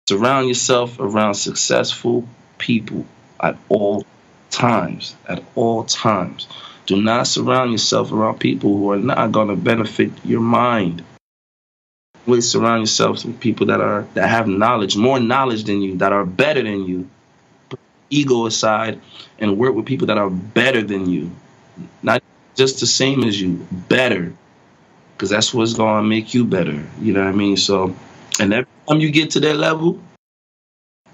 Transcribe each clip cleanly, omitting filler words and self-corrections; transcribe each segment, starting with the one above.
Surround yourself around successful people at all times. At all times. Do not surround yourself around people who are not going to benefit your mind. Always surround yourself with people that have knowledge, more knowledge than you, that are better than you. Put ego aside and work with people that are better than you. Not just the same as you, better. Because that's what's going to make you better. You know what I mean? So, and every time you get to that level,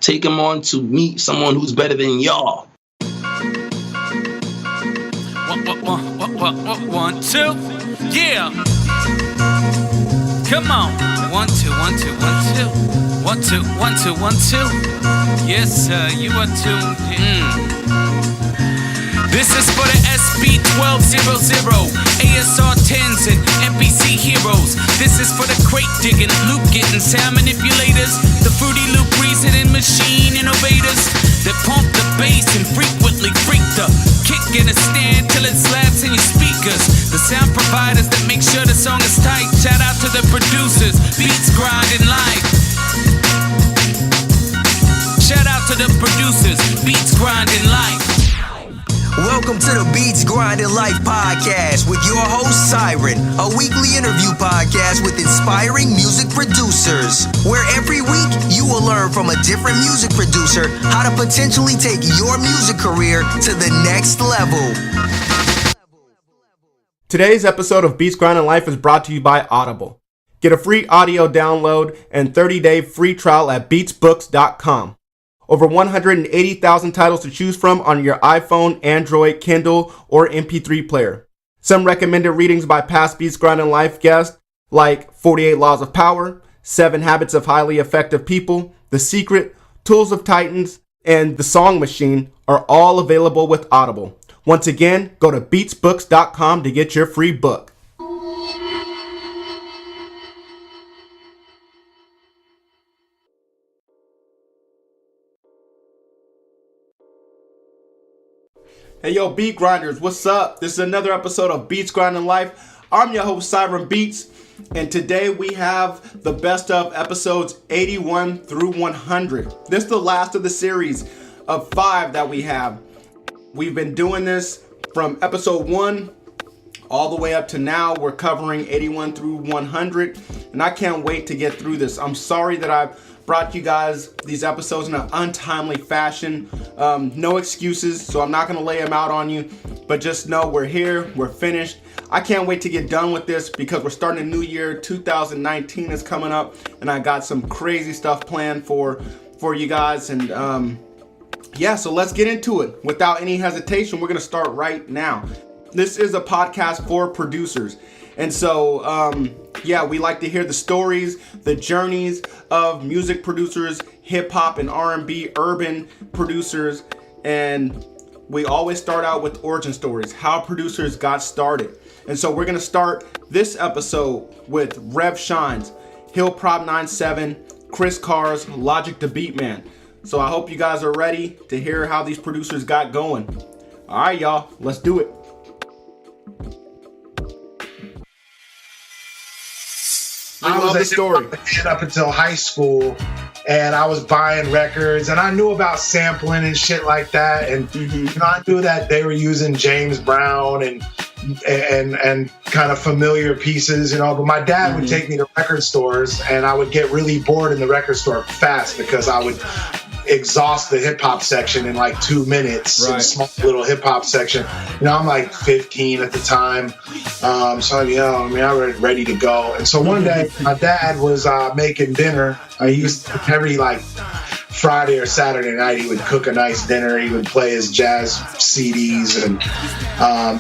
take them on to meet someone who's better than y'all. 1, 2, yeah. Come on. 1, 2, 1, 2, 1, 2. 1, 2, 1, 2, 1, 2. Yes, sir, you are tuned in. This is for the SB1200, ASR 10s and NPC heroes. This is for the crate digging, loop getting, sound manipulators, the Fruity Loop reasoning machine innovators that pump the bass and frequently freak the kick in a stand till it slaps in your speakers. The sound providers that make sure the song is tight. Shout out to the producers, Beats grinding live. Shout out to the producers, Beats grinding live. Welcome to the Beats Grinding Life podcast with your host Siren, a weekly interview podcast with inspiring music producers, where every week you will learn from a different music producer how to potentially take your music career to the next level. Today's episode of Beats Grinding Life is brought to you by Audible. Get a free audio download and 30-day free trial at beatsbooks.com. Over 180,000 titles to choose from on your iPhone, Android, Kindle, or MP3 player. Some recommended readings by past Beats Grinding Life guests like 48 Laws of Power, 7 Habits of Highly Effective People, The Secret, Tools of Titans, and The Song Machine are all available with Audible. Once again, go to beatsbooks.com to get your free book. Hey yo, Beat Grinders, what's up? This is another episode of Beats Grinding Life. I'm your host, Siren Beats, and today we have the best of episodes 81 through 100. This is the last of the series of 5 that we have. We've been doing this from episode 1 all the way up to now. We're covering 81 through 100, and I can't wait to get through this. I'm sorry that I've brought you guys these episodes in an untimely fashion. No excuses, so I'm not going to lay them out on you, but just know we're here, we're finished. I can't wait to get done with this because we're starting a new year. 2019 is coming up, and I got some crazy stuff planned for you guys. And yeah, so let's get into it. Without any hesitation, we're going to start right now. This is a podcast for producers. And so, yeah, we like to hear the stories, the journeys of music producers, hip-hop and R&B, urban producers. And we always start out with origin stories, how producers got started. And so we're going to start this episode with Rev Shines, Hill Prop 97, Chris Cars, Logic the Beatman. So I hope you guys are ready to hear how these producers got going. All right, y'all, let's do it. I love the story. Up until high school, and I was buying records, and I knew about sampling and shit like that. And you know, I knew that they were using James Brown and kind of familiar pieces, you know. But my dad would take me to record stores, and I would get really bored in the record store fast because I would exhaust the hip hop section in like 2 minutes. Right. Small little hip hop section. You know, I'm like 15 at the time. So you know, I mean, I was ready to go. And so one day my dad was making dinner. He used to, every like Friday or Saturday night, he would cook a nice dinner. He would play his jazz CDs, and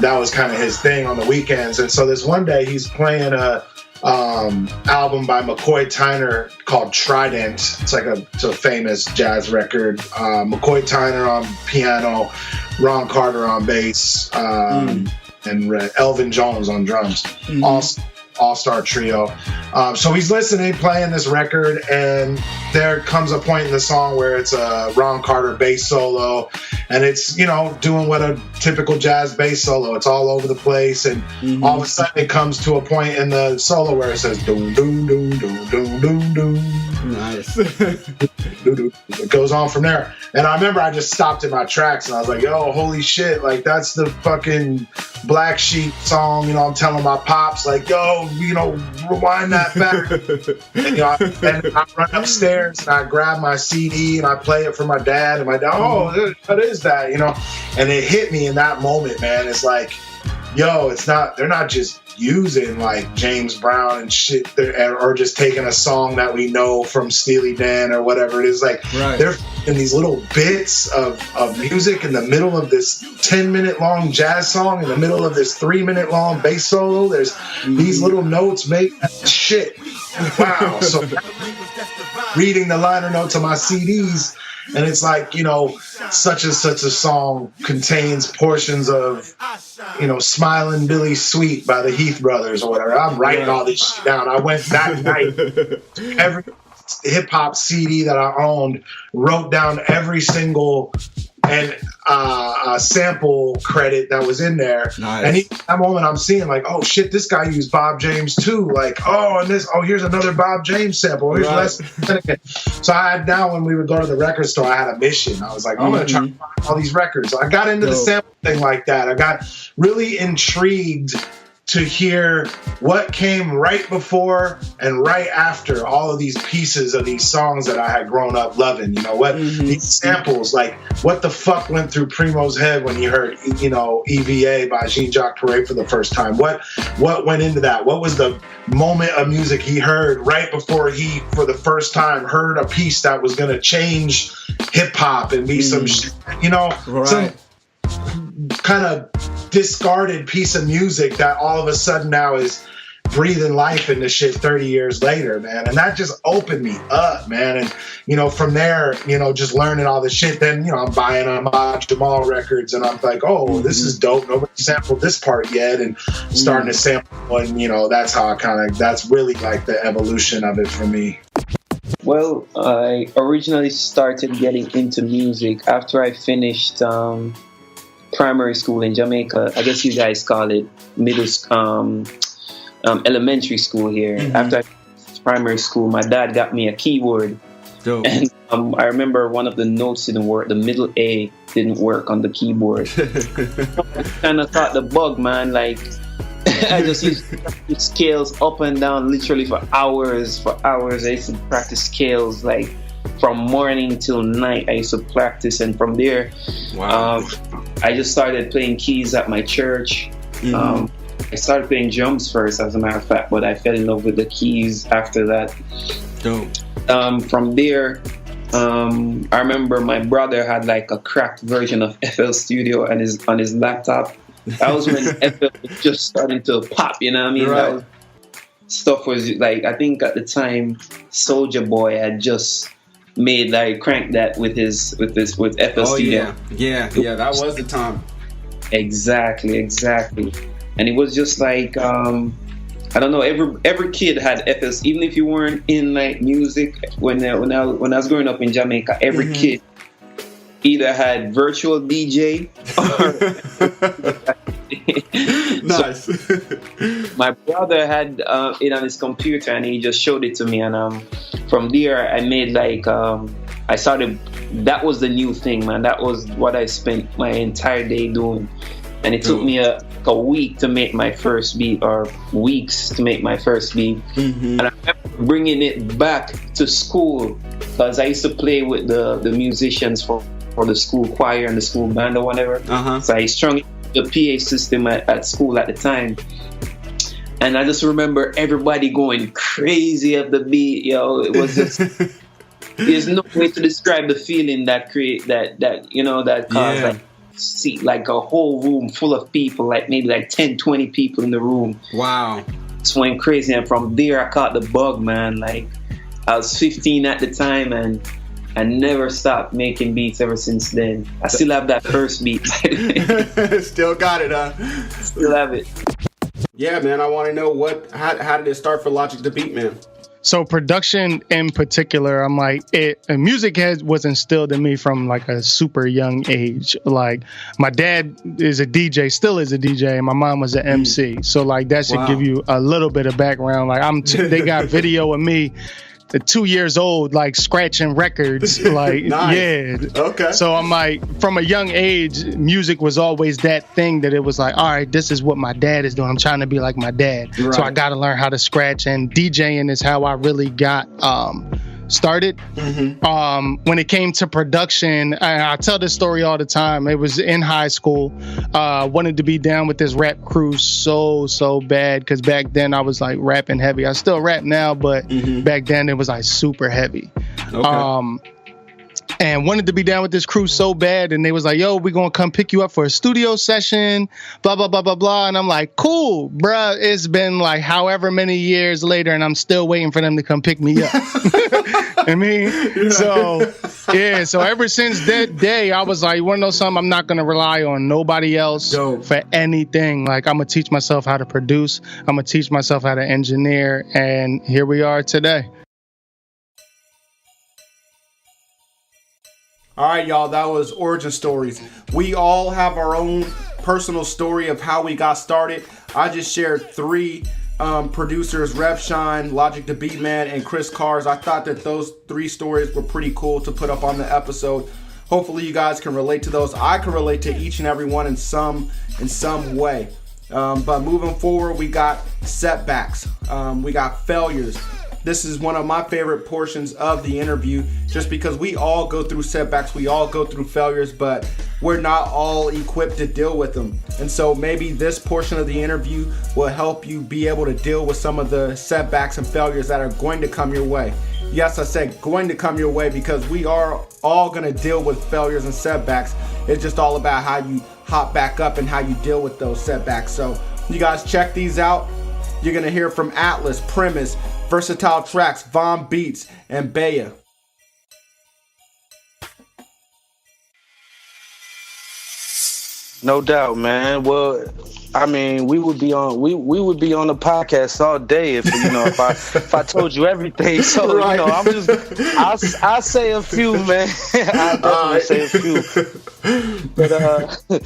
that was kind of his thing on the weekends. And so this one day he's playing a album by McCoy Tyner called Trident. It's a famous jazz record. McCoy Tyner on piano, Ron Carter on bass, and Elvin Jones on drums. All-star trio. So he's listening, playing this record, and there comes a point in the song where it's a Ron Carter bass solo, and it's, you know, doing what a typical jazz bass solo. It's all over the place, and all of a sudden it comes to a point in the solo where it says doom doom doom doom doom doom doom. Nice. It goes on from there. And I remember I just stopped in my tracks and I was like, yo, holy shit, like that's the fucking Black Sheep song. You know, I'm telling my pops, like, yo, you know, rewind that back. And, you know, and I run upstairs and I grab my CD and I play it for my dad. And my dad, oh, what is that? You know, and it hit me in that moment, man. It's like, yo, they're not just using like James Brown and shit, or just taking a song that we know from Steely Dan or whatever it is. Like, they're in these little bits of music in the middle of this 10-minute long jazz song, in the middle of this 3-minute long bass solo. There's these little notes make shit. Wow. So reading the liner notes of my CDs, and it's like, you know, such and such a song contains portions of, you know, Smiling Billy Sweet by the Heath Brothers or whatever. I'm writing all this shit down. I went that night, every hip hop CD that I owned, wrote down every single and sample credit that was in there. Nice. And at that moment I'm seeing like, oh shit, this guy used Bob James too. Like, here's another Bob James sample. Here's So I had, now when we would go to the record store, I had a mission. I was like, I'm gonna try to find all these records. I got into the sample thing like that. I got really intrigued to hear what came right before and right after all of these pieces of these songs that I had grown up loving. You know, what these samples, like what the fuck went through Primo's head when he heard, you know, EVA by Jean-Jacques Perret for the first time? What went into that? What was the moment of music he heard right before he, for the first time, heard a piece that was going to change hip hop and be some shit, you know, some kind of discarded piece of music that all of a sudden now is breathing life into shit 30 years later, man. And that just opened me up, man. And, you know, from there, you know, just learning all this shit, then, you know, I'm buying Ahmad Jamal records and I'm like, oh, this is dope. Nobody sampled this part yet. And starting to sample, and, you know, that's how that's really like the evolution of it for me. Well, I originally started getting into music after I finished primary school in Jamaica. I guess you guys call it elementary school here. After I finished primary school, my dad got me a keyboard. Dope. And I remember one of the notes didn't work. The middle A didn't work on the keyboard. I kind of thought the bug, man. Like, I just used scales up and down literally for hours. I used to practice scales like from morning till night. I used to practice, and from there, I just started playing keys at my church. I started playing drums first, as a matter of fact, but I fell in love with the keys after that. Dope. From there, I remember my brother had like a cracked version of FL Studio on his laptop. That was when FL was just starting to pop, you know what I mean? That stuff was like, I think at the time, Soulja Boy had just made like crank that with FL Studio. Yeah, that was the time. Exactly. And it was just like I don't know, every kid had FL. Even if you weren't in like music, when I was growing up in Jamaica, every kid either had virtual DJ or nice. My brother had it on his computer and he just showed it to me, and from there I made like I started. That was the new thing, man. That was what I spent my entire day doing, and it took me a week to make my first beat, or weeks to make my first beat. And I remember bringing it back to school because I used to play with the musicians for the school choir and the school band or whatever. So I strung the PA system at school at the time, and I just remember everybody going crazy at the beat. Yo, it was just there's no way to describe the feeling that caused like see like a whole room full of people, like maybe like 10-20 people in the room. Wow. Just went crazy, and from there I caught the bug, man. Like, I was 15 at the time, and I never stopped making beats ever since then. I still have that first beat. Still got it, huh? Still have it. Yeah, man, I want to know how did it start for Logic the Beat Man? So production in particular, I'm like, music was instilled in me from like a super young age. Like, my dad is a DJ, still is a DJ, and my mom was an MC. So like that should give you a little bit of background. Like they got video of me 2 years old, like scratching records. Like, Nice. Yeah. Okay. So I'm like, from a young age, music was always that thing that it was like, all right, this is what my dad is doing. I'm trying to be like my dad. Right. So I got to learn how to scratch, and DJing is how I really got started. When it came to production, I tell this story all the time. It was in high school. Wanted to be down with this rap crew so bad, because back then I was like rapping heavy. I still rap now, but back then it was like super heavy. Okay. And wanted to be down with this crew so bad, and they was like, yo, we're gonna come pick you up for a studio session, blah blah blah blah blah. And I'm like, cool, bruh. It's been like however many years later, and I'm still waiting for them to come pick me up. I mean, so ever since that day, I was like, you wanna know something? I'm not gonna rely on nobody else for anything. Like, I'm gonna teach myself how to produce, I'm gonna teach myself how to engineer, and here we are today. All right, y'all, that was Origin Stories. We all have our own personal story of how we got started. I just shared 3 producers, Rev Shine, Logic the Beatman, and Chris Cars. I thought that those 3 stories were pretty cool to put up on the episode. Hopefully you guys can relate to those. I can relate to each and every one in some way. But moving forward, we got setbacks. We got failures. This is one of my favorite portions of the interview, just because we all go through setbacks, we all go through failures, but we're not all equipped to deal with them. And so maybe this portion of the interview will help you be able to deal with some of the setbacks and failures that are going to come your way. Yes, I said going to come your way, because we are all going to deal with failures and setbacks. It's just all about how you hop back up and how you deal with those setbacks. So you guys check these out. You're going to hear from Atlas, Premise, Versatile Tracks, Von Beats, and Baya. No doubt, man. Well, I mean, we would be on the podcast all day if if I told you everything. So right. I'll say a few, man. I'll definitely say a few. But the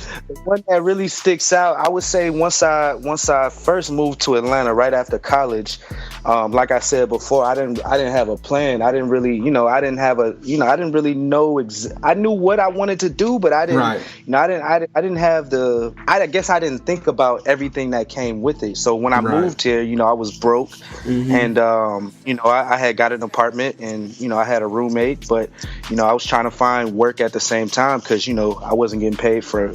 one that really sticks out, I would say once I first moved to Atlanta right after college, like I said before, I didn't have a plan. I didn't really, I didn't really know. I knew what I wanted to do, but I didn't. Right. I didn't have the. I guess I didn't think about everything that came with it. So when I moved here, I was broke, and I had got an apartment, and I had a roommate, but I was trying to find work at the same time, because I wasn't getting paid for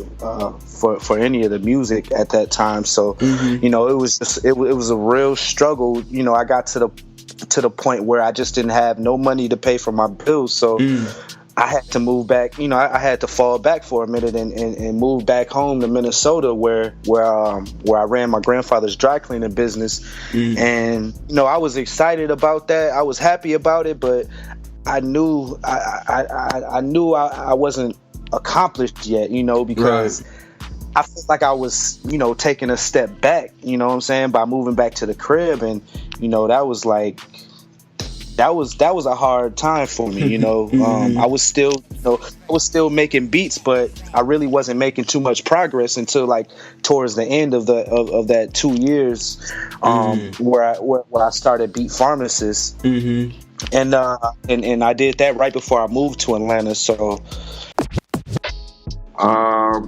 any of the music at that time. So it was a real struggle. I got to the point where I just didn't have no money to pay for my bills. So I had to move back. I had to fall back for a minute and move back home to Minnesota, where I ran my grandfather's dry cleaning business. And I was excited about that. I was happy about it, but I knew I wasn't accomplished yet, because I felt like I was, taking a step back, what I'm saying, by moving back to the crib. And, that was like, that was a hard time for me, I was still making beats, but I really wasn't making too much progress until like towards the end of that 2 years, where I started Beat Pharmacist. And I did that right before I moved to Atlanta. So, I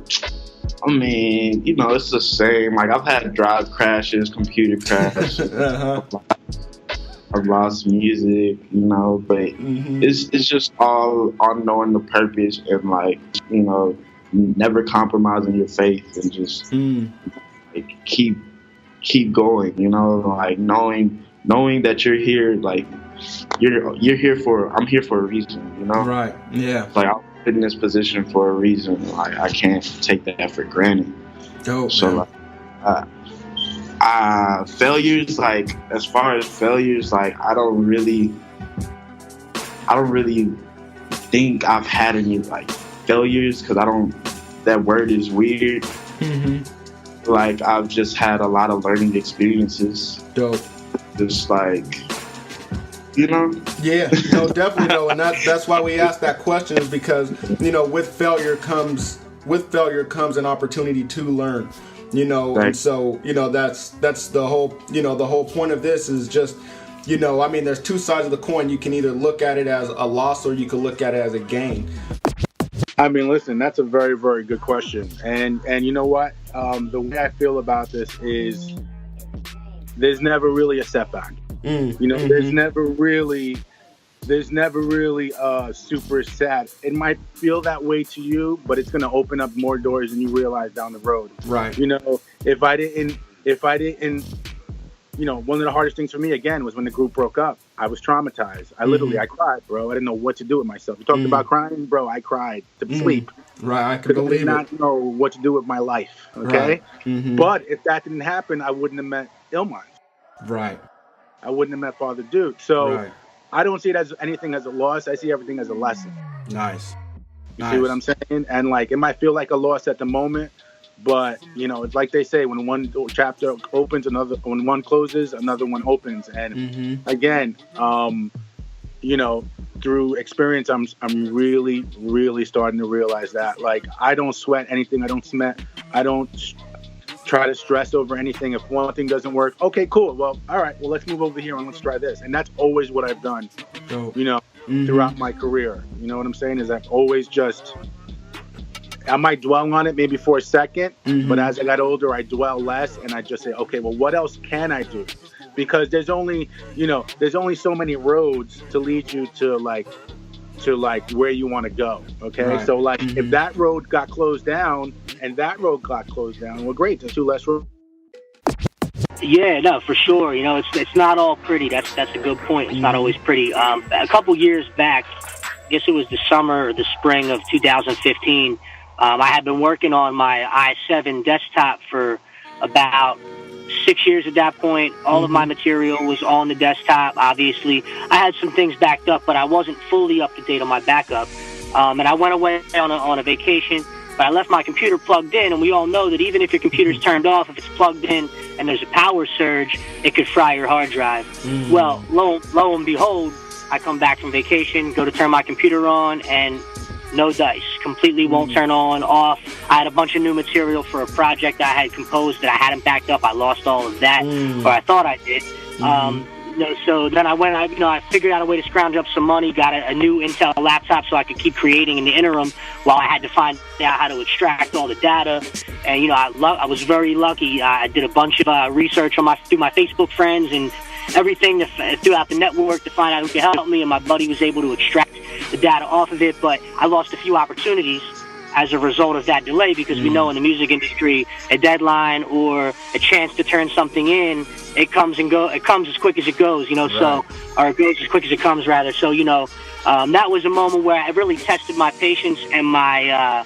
mean, it's the same. Like, I've had drive crashes, computer crashes. I've lost music, but it's just all on knowing the purpose and, like, never compromising your faith and just like, keep going, like knowing that you're here, like I'm here for a reason, Right. Yeah. Like, I'm in this position for a reason. Like, I can't take that for granted. Dope. So, like, failures, like, as far as failures, like, I don't really think I've had any, like, failures, because that word is weird. Like, I've just had a lot of learning experiences. Dope. Just like, Yeah, no, definitely no, and that's why we asked that question, is because with failure comes an opportunity to learn, right. And so that's the whole the whole point of this is just you know, I mean, there's two sides of the coin. You can either look at it as a loss or you can look at it as a gain. I mean, listen, that's a very, very good question. And you know what? The way I feel about this is there's never really a setback. You know, there's never really super sad. It might feel that way to you, but it's going to open up more doors than you realize down the road. Right. You know, if I didn't, you know, one of the hardest things for me, again, was when the group broke up. I was traumatized. I cried, bro. I didn't know what to do with myself. You talked about crying, bro. I cried to sleep. Right, I can believe it. I did not know what to do with my life, okay? Right. But if that didn't happen, I wouldn't have met Illmind. Right. I wouldn't have met Father Duke. So I don't see it as anything as a loss. I see everything as a lesson. Nice. You see what I'm saying? And like, it might feel like a loss at the moment, but you know, it's like they say, when one chapter opens, when one closes, another one opens. And again, you know, through experience, I'm really, really starting to realize that, like, I don't sweat anything. I don't try to stress over anything. If one thing doesn't work, okay, cool. Well, all right, well, let's move over here and let's try this. And that's always what I've done, you know, throughout my career. You know what I'm saying? Is I've always I might dwell on it maybe for a second, but as I got older, I dwell less, and I just say, okay, well, what else can I do? Because there's only so many roads to lead you to where you want to go. Okay. Right. So like, if that road got closed down and that road got closed down, well, great. There's two less roads. Yeah, no, for sure. You know, it's not all pretty. That's a good point. It's not always pretty. A couple years back, I guess it was the summer or the spring of 2015, I had been working on my i7 desktop for about 6 years at that point. All of my material was on the desktop. Obviously, I had some things backed up, but I wasn't fully up to date on my backup. And I went away on a vacation, but I left my computer plugged in, and we all know that even if your computer's turned off, if it's plugged in and there's a power surge, it could fry your hard drive. Well, lo and behold, I come back from vacation, go to turn my computer on, and no dice. Completely won't turn on, off. I had a bunch of new material for a project I had composed that I hadn't backed up. I lost all of that, or I thought I did. You know, so then I figured out a way to scrounge up some money, got a new Intel laptop so I could keep creating in the interim while I had to find out how to extract all the data. And, you know, I was very lucky. I did a bunch of research through my Facebook friends and everything throughout the network to find out who could help me, and my buddy was able to extract the data off of it. But I lost a few opportunities as a result of that delay, because we know in the music industry, a deadline or a chance to turn something in, it comes as quick as it goes, you know. Right. Or it goes as quick as it comes, rather. So, you know, that was a moment where I really tested my patience and my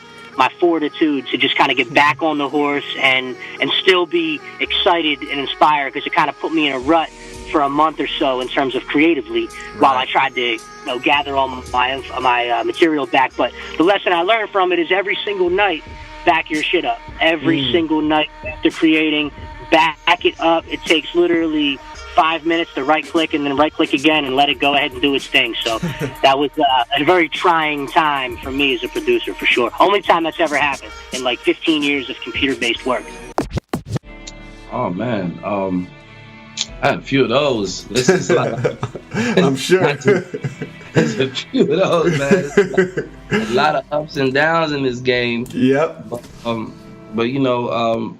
fortitude to just kind of get back on the horse and still be excited and inspired, because it kind of put me in a rut for a month or so in terms of creatively, while I tried to gather all my material back. But the lesson I learned from it is every single night, back your shit up. Every single night after creating, back it up. It takes literally 5 minutes to right click and then right click again and let it go ahead and do its thing. So that was a very trying time for me as a producer, for sure. Only time that's ever happened in like 15 years of computer-based work. Oh man, I had a few of those. This is like, I'm sure. There's a few of those, man. A lot of ups and downs in this game. Yep. But you know,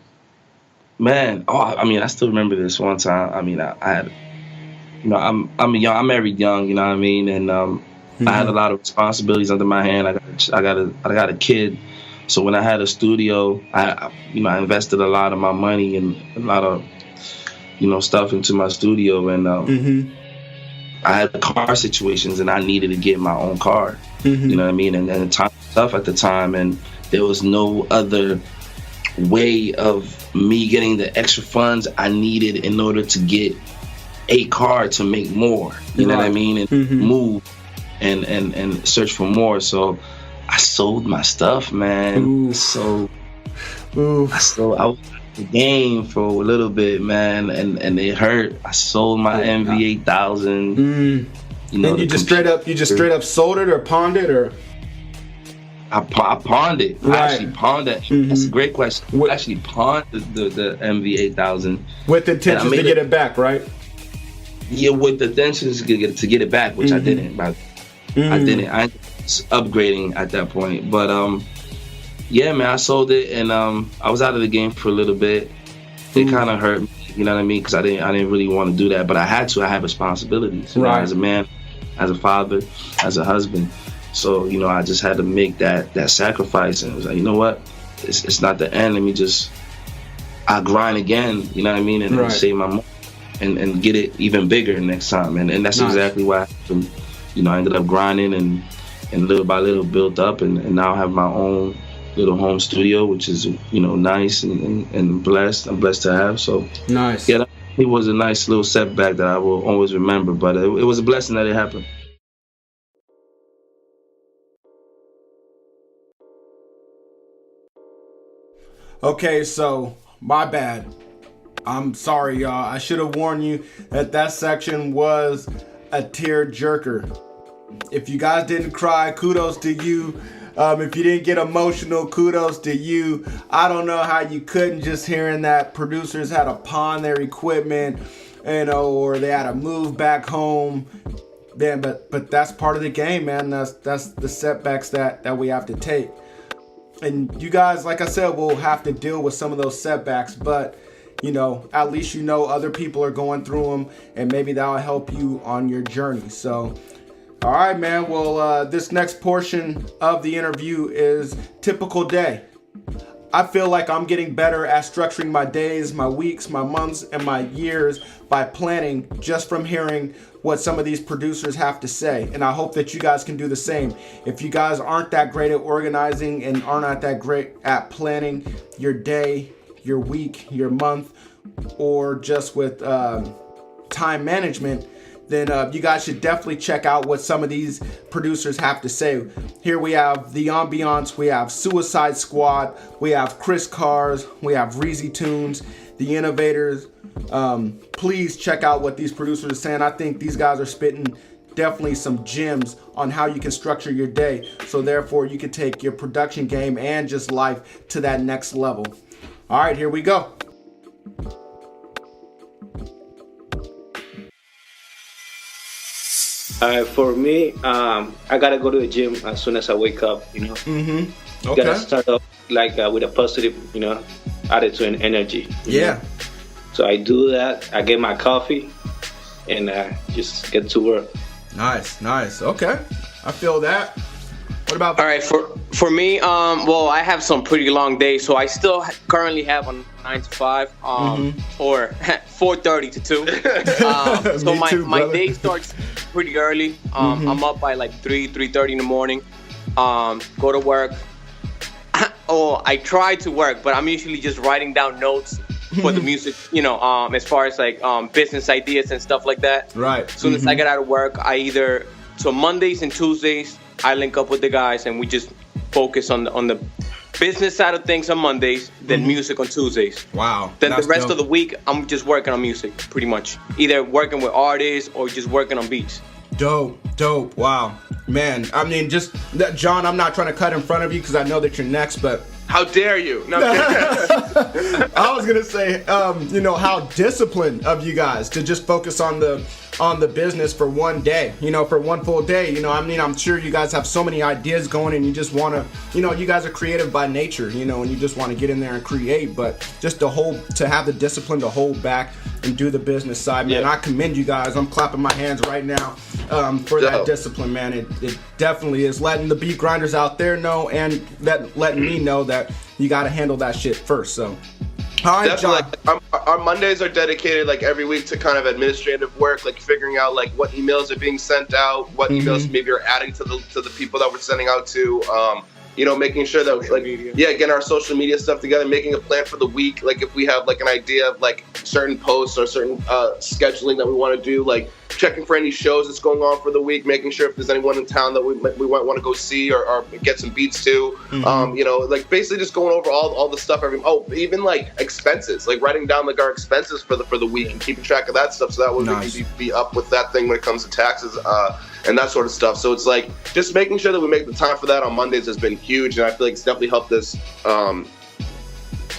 man. I mean, I still remember this one time. I mean, I had, you know, I'm married young. You know what I mean, and I had a lot of responsibilities under my hand. I got a kid. So when I had a studio, I invested a lot of my money and a lot of, you know, stuff into my studio, and I had car situations, and I needed to get my own car. You know what I mean? And the time was tough at the time, and there was no other way of me getting the extra funds I needed in order to get a car to make more. You know what I mean? And move and search for more. So I sold my stuff, man. So I was the game for a little bit, man, and it hurt. I sold my MV8000. You know, and you just straight up sold it or pawned it, or? I pawned it. Right. I actually pawned it. That's a great question. I actually pawned the MV8000 with intentions to get it back, right? Yeah, with the intentions to get it back, which I didn't. I didn't. I was upgrading at that point, but yeah, man, I sold it, and I was out of the game for a little bit. It kind of hurt me, you know what I mean? Because I didn't really want to do that, but I had to. I have responsibilities, you know, as a man, as a father, as a husband. So, you know, I just had to make that sacrifice, and it was like, you know what? It's not the end. I'll grind again, you know what I mean, and save my money and get it even bigger next time. And that's exactly why happened. You know, I ended up grinding and little by little built up, and now I have my own little home studio, which is, you know, nice and blessed. I'm blessed to have. So nice. Yeah, it was a nice little setback that I will always remember, but it was a blessing that it happened. Okay, so my bad. I'm sorry, y'all. I should have warned you that section was a tear jerker. If you guys didn't cry, kudos to you. If you didn't get emotional, kudos to you. I don't know how you couldn't, just hearing that producers had to pawn their equipment, you know, or they had to move back home. Man, but that's part of the game, man. That's the setbacks that we have to take. And you guys, like I said, will have to deal with some of those setbacks, but you know, at least you know other people are going through them, and maybe that'll help you on your journey. So, all right, man. Well, this next portion of the interview is typical day. I feel like I'm getting better at structuring my days, my weeks, my months, and my years by planning just from hearing what some of these producers have to say. And I hope that you guys can do the same. If you guys aren't that great at organizing and are not that great at planning your day, your week, your month, or just with time management, then you guys should definitely check out what some of these producers have to say. Here we have The Ambiance, we have Suicide Squad, we have Chris Cars, we have Reezy Tunes, The Innovators. Please check out what these producers are saying. I think these guys are spitting definitely some gems on how you can structure your day, so therefore you can take your production game and just life to that next level. All right, here we go. For me, I gotta go to the gym as soon as I wake up. You know, Okay. Gotta start off like with a positive, you know, attitude and energy. Yeah. So I do that. I get my coffee, and just get to work. Nice. Okay, I feel that. What about? All right, for me, well, I have some pretty long days, so I still currently have a 9 to 5, or 4:30 to 2. So my day starts pretty early. I'm up by like 3:30 in the morning. Go to work. I try to work, but I'm usually just writing down notes for the music, you know, as far as like business ideas and stuff like that. Right. As soon as I get out of work, so Mondays and Tuesdays, I link up with the guys and we just focus on the business side of things on Mondays, then music on Tuesdays. Wow. Then the rest of the week, I'm just working on music, pretty much. Either working with artists or just working on beats. Dope. Wow. Man, I mean, just, John, I'm not trying to cut in front of you because I know that you're next, but... How dare you? No, I was going to say, you know, how disciplined of you guys to just focus on the business for one day, you know, for one full day. You know, I mean, I'm sure you guys have so many ideas going and you just want to, you know, you guys are creative by nature, you know, and you just want to get in there and create, but just to have the discipline to hold back and do the business side, man. I commend you guys. I'm clapping my hands right now for that discipline, man. It definitely is letting the beat grinders out there know, and letting me know that you got to handle that shit first. So, all right, John. Our Mondays are dedicated like every week to kind of administrative work, like figuring out like what emails are being sent out, what emails maybe are adding to the people that we're sending out to. You know, making sure that getting our social media stuff together, making a plan for the week. Like if we have like an idea of like certain posts or certain scheduling that we want to do, like checking for any shows that's going on for the week, making sure if there's anyone in town that we might want to go see or get some beats to. You know, like basically just going over all the stuff. Even like expenses, like writing down like our expenses for the week and keeping track of that stuff, so that way we can be up with that thing when it comes to taxes and that sort of stuff. So it's like just making sure that we make the time for that on Mondays has been huge, and I feel like it's definitely helped us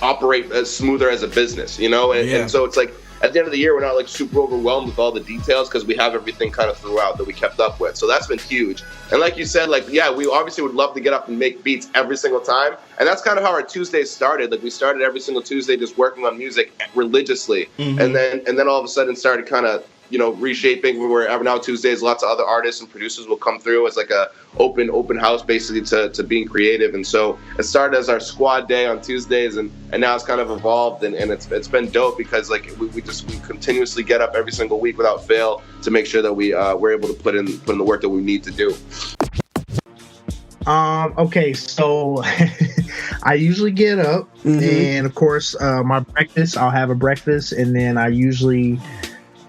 operate as smoother as a business, you know. And so it's like at the end of the year, we're not like super overwhelmed with all the details because we have everything kind of throughout that we kept up with. So that's been huge. And like you said, like, yeah, we obviously would love to get up and make beats every single time. And that's kind of how our Tuesdays started. Like we started every single Tuesday just working on music religiously. And then all of a sudden started kind of, you know, reshaping. Where now Tuesdays, lots of other artists and producers will come through as like a open house basically to being creative. And so it started as our squad day on Tuesdays, and now it's kind of evolved, and it's been dope because like we continuously get up every single week without fail to make sure that we're able to put in the work that we need to do. Okay, so I usually get up, and of course my breakfast, I'll have a breakfast, and then I usually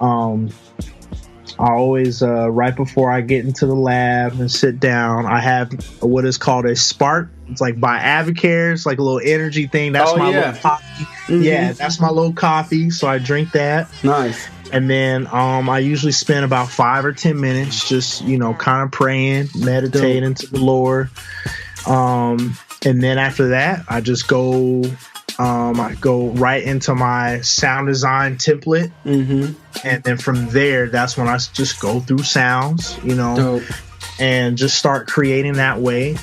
I always right before I get into the lab and sit down, I have what is called a Spark. It's like by Avocare. It's like a little energy thing. That's my little coffee. Yeah, that's my little coffee. So I drink that. Nice. And then I usually spend about 5 or 10 minutes just, you know, kind of praying, meditating to the Lord. And then after that, I just I go right into my sound design template. And then from there, that's when I just go through sounds, you know, and just start creating that way.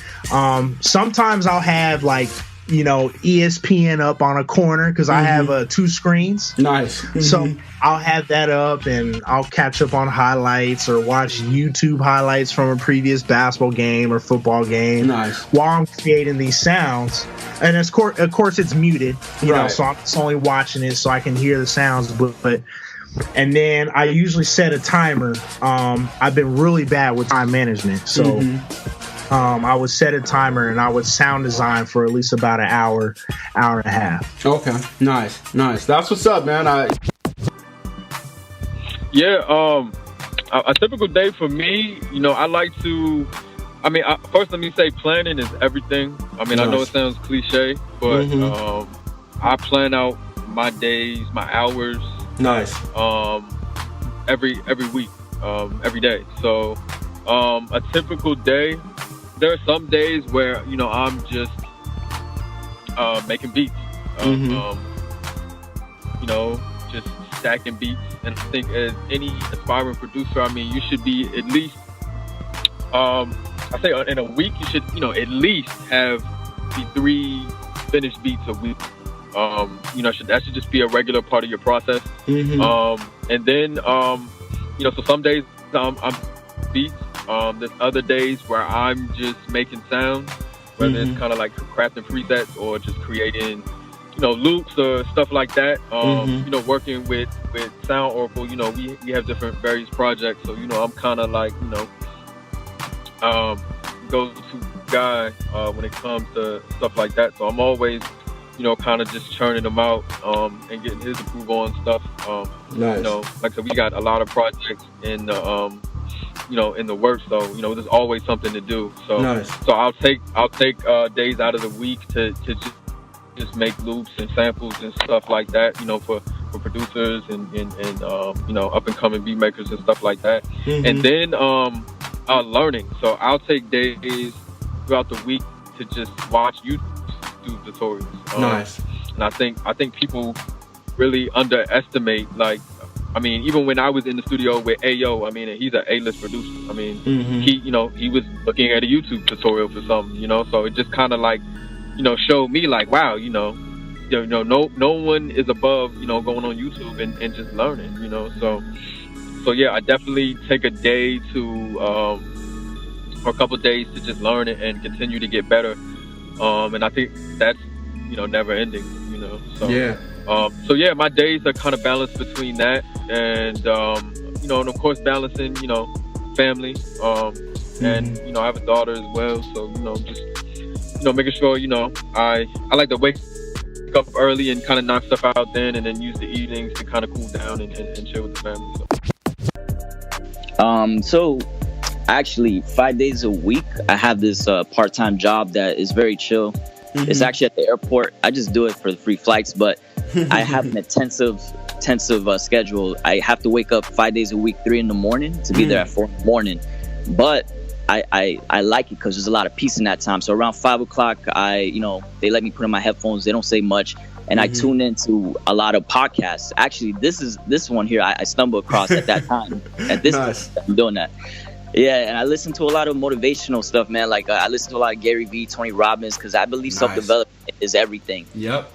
Sometimes I'll have like, you know, ESPN up on a corner because I have 2 screens. Nice. So I'll have that up and I'll catch up on highlights or watch YouTube highlights from a previous basketball game or football game. Nice. While I'm creating these sounds. And of course it's muted, you know, so I'm just only watching it so I can hear the sounds. But and then I usually set a timer. I've been really bad with time management. So I would set a timer and I would sound design for at least about an hour and a half. Okay, nice. That's what's up, man. A typical day for me, you know, I like to. I mean, first let me say, planning is everything. I mean, nice. I know it sounds cliche, but I plan out my days, my hours. Nice. Every week, every day. So, a typical day. There are some days where, you know, I'm just making beats. You know, just stacking beats. And I think as any aspiring producer, I mean, you should be at least, I say in a week, you should, you know, at least have the 3 finished beats a week. You know, that should just be a regular part of your process. And then, you know, so some days I'm beats. There's other days where I'm just making sounds, whether it's kind of like crafting presets or just creating, you know, loops or stuff like that. You know, working with Sound Oracle, you know, we have different various projects. So, you know, I'm kind of like, you know, go-to guy when it comes to stuff like that. So I'm always, you know, kind of just churning them out and getting his approval on stuff. Nice. You know, like I said, we got a lot of projects in the, you know, in the works. So, you know, there's always something to do. So, nice. So I'll take days out of the week to just make loops and samples and stuff like that. You know, for producers and you know, up and coming beat makers and stuff like that. And then learning. So I'll take days throughout the week to just watch YouTube tutorials. Nice. And I think people really underestimate, like, I mean, even when I was in the studio with Ayo, I mean, he's an A-list producer. I mean, he was looking at a YouTube tutorial for something, you know, so it just kind of like, you know, showed me like, wow, you know, no one is above, you know, going on YouTube and just learning, you know, so yeah, I definitely take a day to, or a couple of days to just learn it and continue to get better. And I think that's, you know, never ending, you know, so. Yeah. So yeah, my days are kind of balanced between that and, you know, and of course balancing, you know, family, and, you know, I have a daughter as well. So, you know, just, you know, making sure, you know, I like to wake up early and kind of knock stuff out then and then use the evenings to kind of cool down and chill with the family. So actually 5 days a week, I have this part-time job that is very chill. It's actually at the airport. I just do it for the free flights, but I have an intensive schedule. I have to wake up 5 days a week, 3 in the morning to be there at 4 in the morning. But I like it because there's a lot of peace in that time. So around 5 o'clock, you know, they let me put in my headphones. They don't say much. and I tune into a lot of podcasts. Actually, this one here I stumbled across at that time. At this Nice. I'm doing that. Yeah, and I listen to a lot of motivational stuff, man. Like I listen to a lot of Gary Vee, Tony Robbins, because I believe self-development is everything. Yep.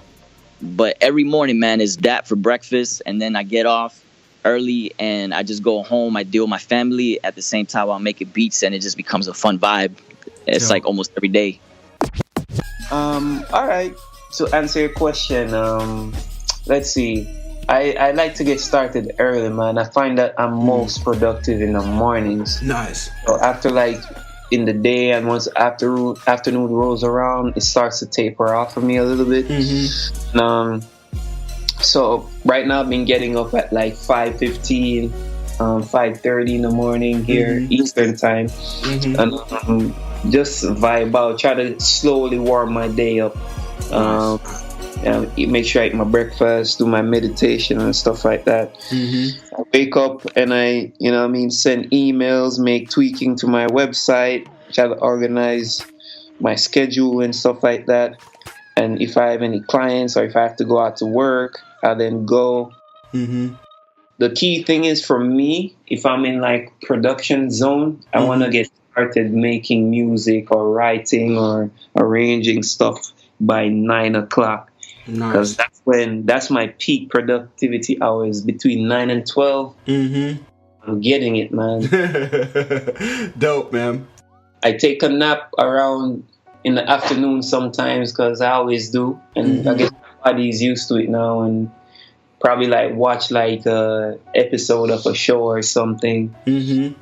But every morning, man, is that for breakfast, and then I get off early and I just go home. I deal with my family at the same time while I'm making beats, and it just becomes a fun vibe. It's like almost every day. All right. To answer your question, let's see. I like to get started early, man. I find that I'm most productive in the mornings. Nice. So after like in the day and once afternoon rolls around, it starts to taper off for me a little bit. So right now I've been getting up at like 5:15, 5:30 in the morning here Eastern time, and just vibe out. Try to slowly warm my day up. Make sure I eat my breakfast, do my meditation and stuff like that. I wake up and I, send emails, make tweaking to my website, try to organize my schedule and stuff like that. And if I have any clients or if I have to go out to work, I then go. The key thing is for me, if I'm in like production zone, I want to get started making music or writing or arranging stuff by 9 o'clock. Because that's my peak productivity hours, between 9 and 12. I'm getting it, man. Dope, man. I take a nap around in the afternoon sometimes, because I always do, and I guess my body's used to it now, and probably like watch like a episode of a show or something. In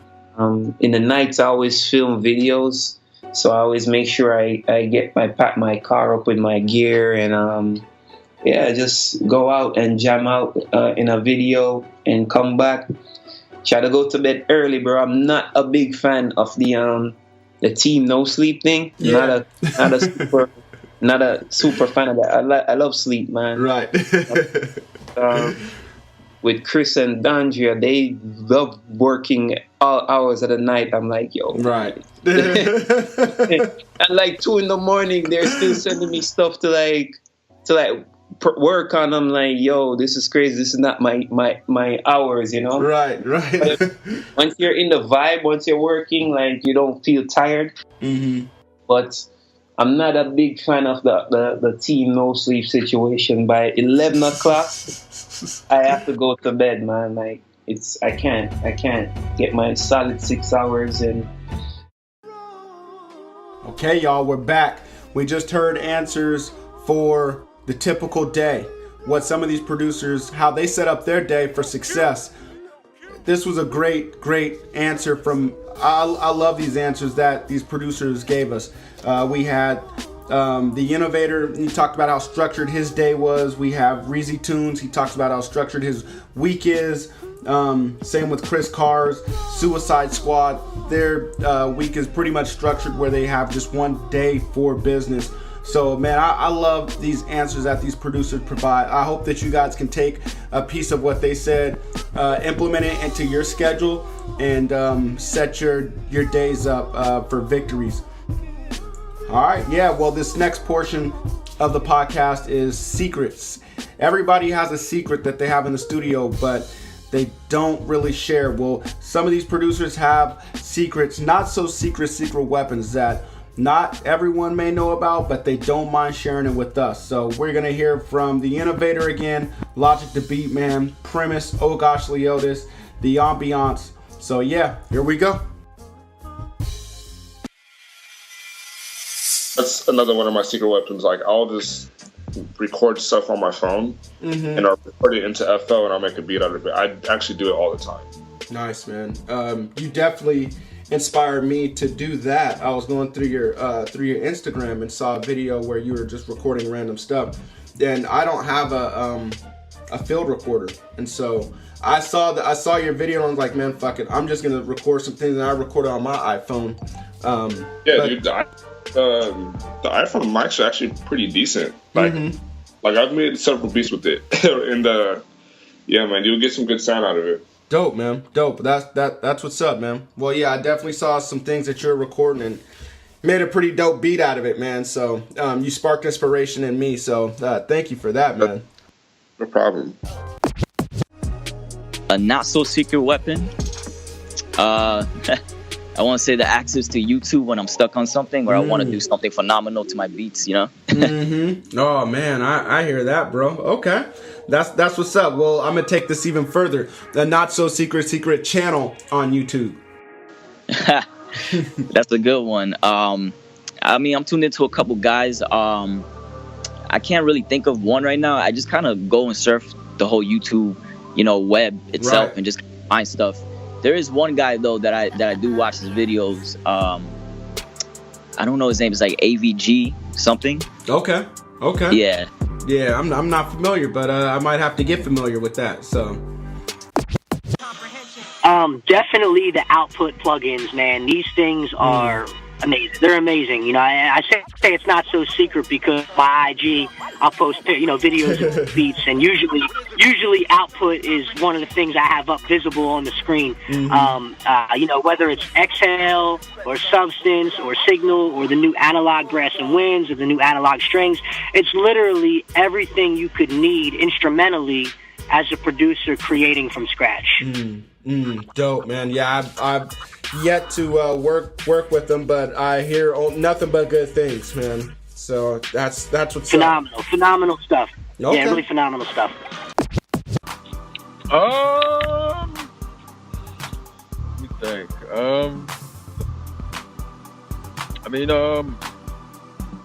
the nights I always film videos, so I always make sure I pack my car up with my gear and just go out and jam out in a video and come back. Try to go to bed early, bro. I'm not a big fan of the team no sleep thing. Not a super fan of that. I love sleep, man. Right. With Chris and Dandria, they love working all hours of the night. I'm like, yo. Right. At like 2 a.m, they're still sending me stuff to work on. I'm like, yo, this is crazy. This is not my hours, Right. But once you're in the vibe, once you're working, like you don't feel tired. But I'm not a big fan of the team no sleep situation. By 11 o'clock, I have to go to bed, man. Like I can't get my solid 6 hours in. Okay, y'all, we're back. We just heard answers for the typical day. What some of these producers, how they set up their day for success. This was a great answer from. I love these answers that these producers gave us. We had the Innovator. He talked about how structured his day was. We have Reezy Tunes. He talks about how structured his week is. Same with Chris Cars, Suicide Squad. Their week is pretty much structured where they have just one day for business. So, man, I love these answers that these producers provide. I hope that you guys can take a piece of what they said, implement it into your schedule, and set your days up for victories. All right, yeah, well, this next portion of the podcast is secrets. Everybody has a secret that they have in the studio, but they don't really share. Well, some of these producers have secrets, not so secret weapons that not everyone may know about, but they don't mind sharing it with us. So we're going to hear from the Innovator again, Logic the Beat Man, Premise, Oh Gosh Leotis, the Ambiance. So yeah, here we go. That's another one of my secret weapons. Like, I'll just record stuff on my phone and I'll record it into FL and I'll make a beat out of it. I actually do it all the time. Nice, man. You definitely inspired me to do that. I was going through your Instagram and saw a video where you were just recording random stuff. And I don't have a field recorder, and so I saw your video and I was like, man, fuck it. I'm just gonna record some things, and I recorded on my iPhone. Dude, the iPhone mic's are actually pretty decent. Like I've made several beats with it, and yeah, man, you'll get some good sound out of it. Dope, man. Dope. That's what's up, man. Well, yeah, I definitely saw some things that you're recording, and made a pretty dope beat out of it, man. So you sparked inspiration in me. So thank you for that, man. No problem. A not so secret weapon. I want to say the access to YouTube when I'm stuck on something or I want to do something phenomenal to my beats, you know? Oh, man, I hear that, bro. Okay. That's what's up. Well, I'm going to take this even further. The Not So Secret channel on YouTube. That's a good one. I mean, I'm tuned into a couple guys. I can't really think of one right now. I just kind of go and surf the whole YouTube, web itself and just find stuff. There is one guy though that I do watch his videos. I don't know his name. It's like AVG something. Okay. Yeah. Yeah, I'm not familiar, but I might have to get familiar with that. So. Definitely the output plugins, man. These things are amazing. They're amazing. I say it's not so secret because my IG, I'll post videos of beats, and usually output is one of the things I have up visible on the screen. Whether it's Exhale or Substance or Signal or the new analog brass and winds or the new analog strings, it's literally everything you could need instrumentally as a producer creating from scratch. Dope, man. Yeah, I've yet to work with them, but I hear nothing but good things, man. So that's what's phenomenal stuff. Okay. Yeah, really phenomenal stuff. Let me think.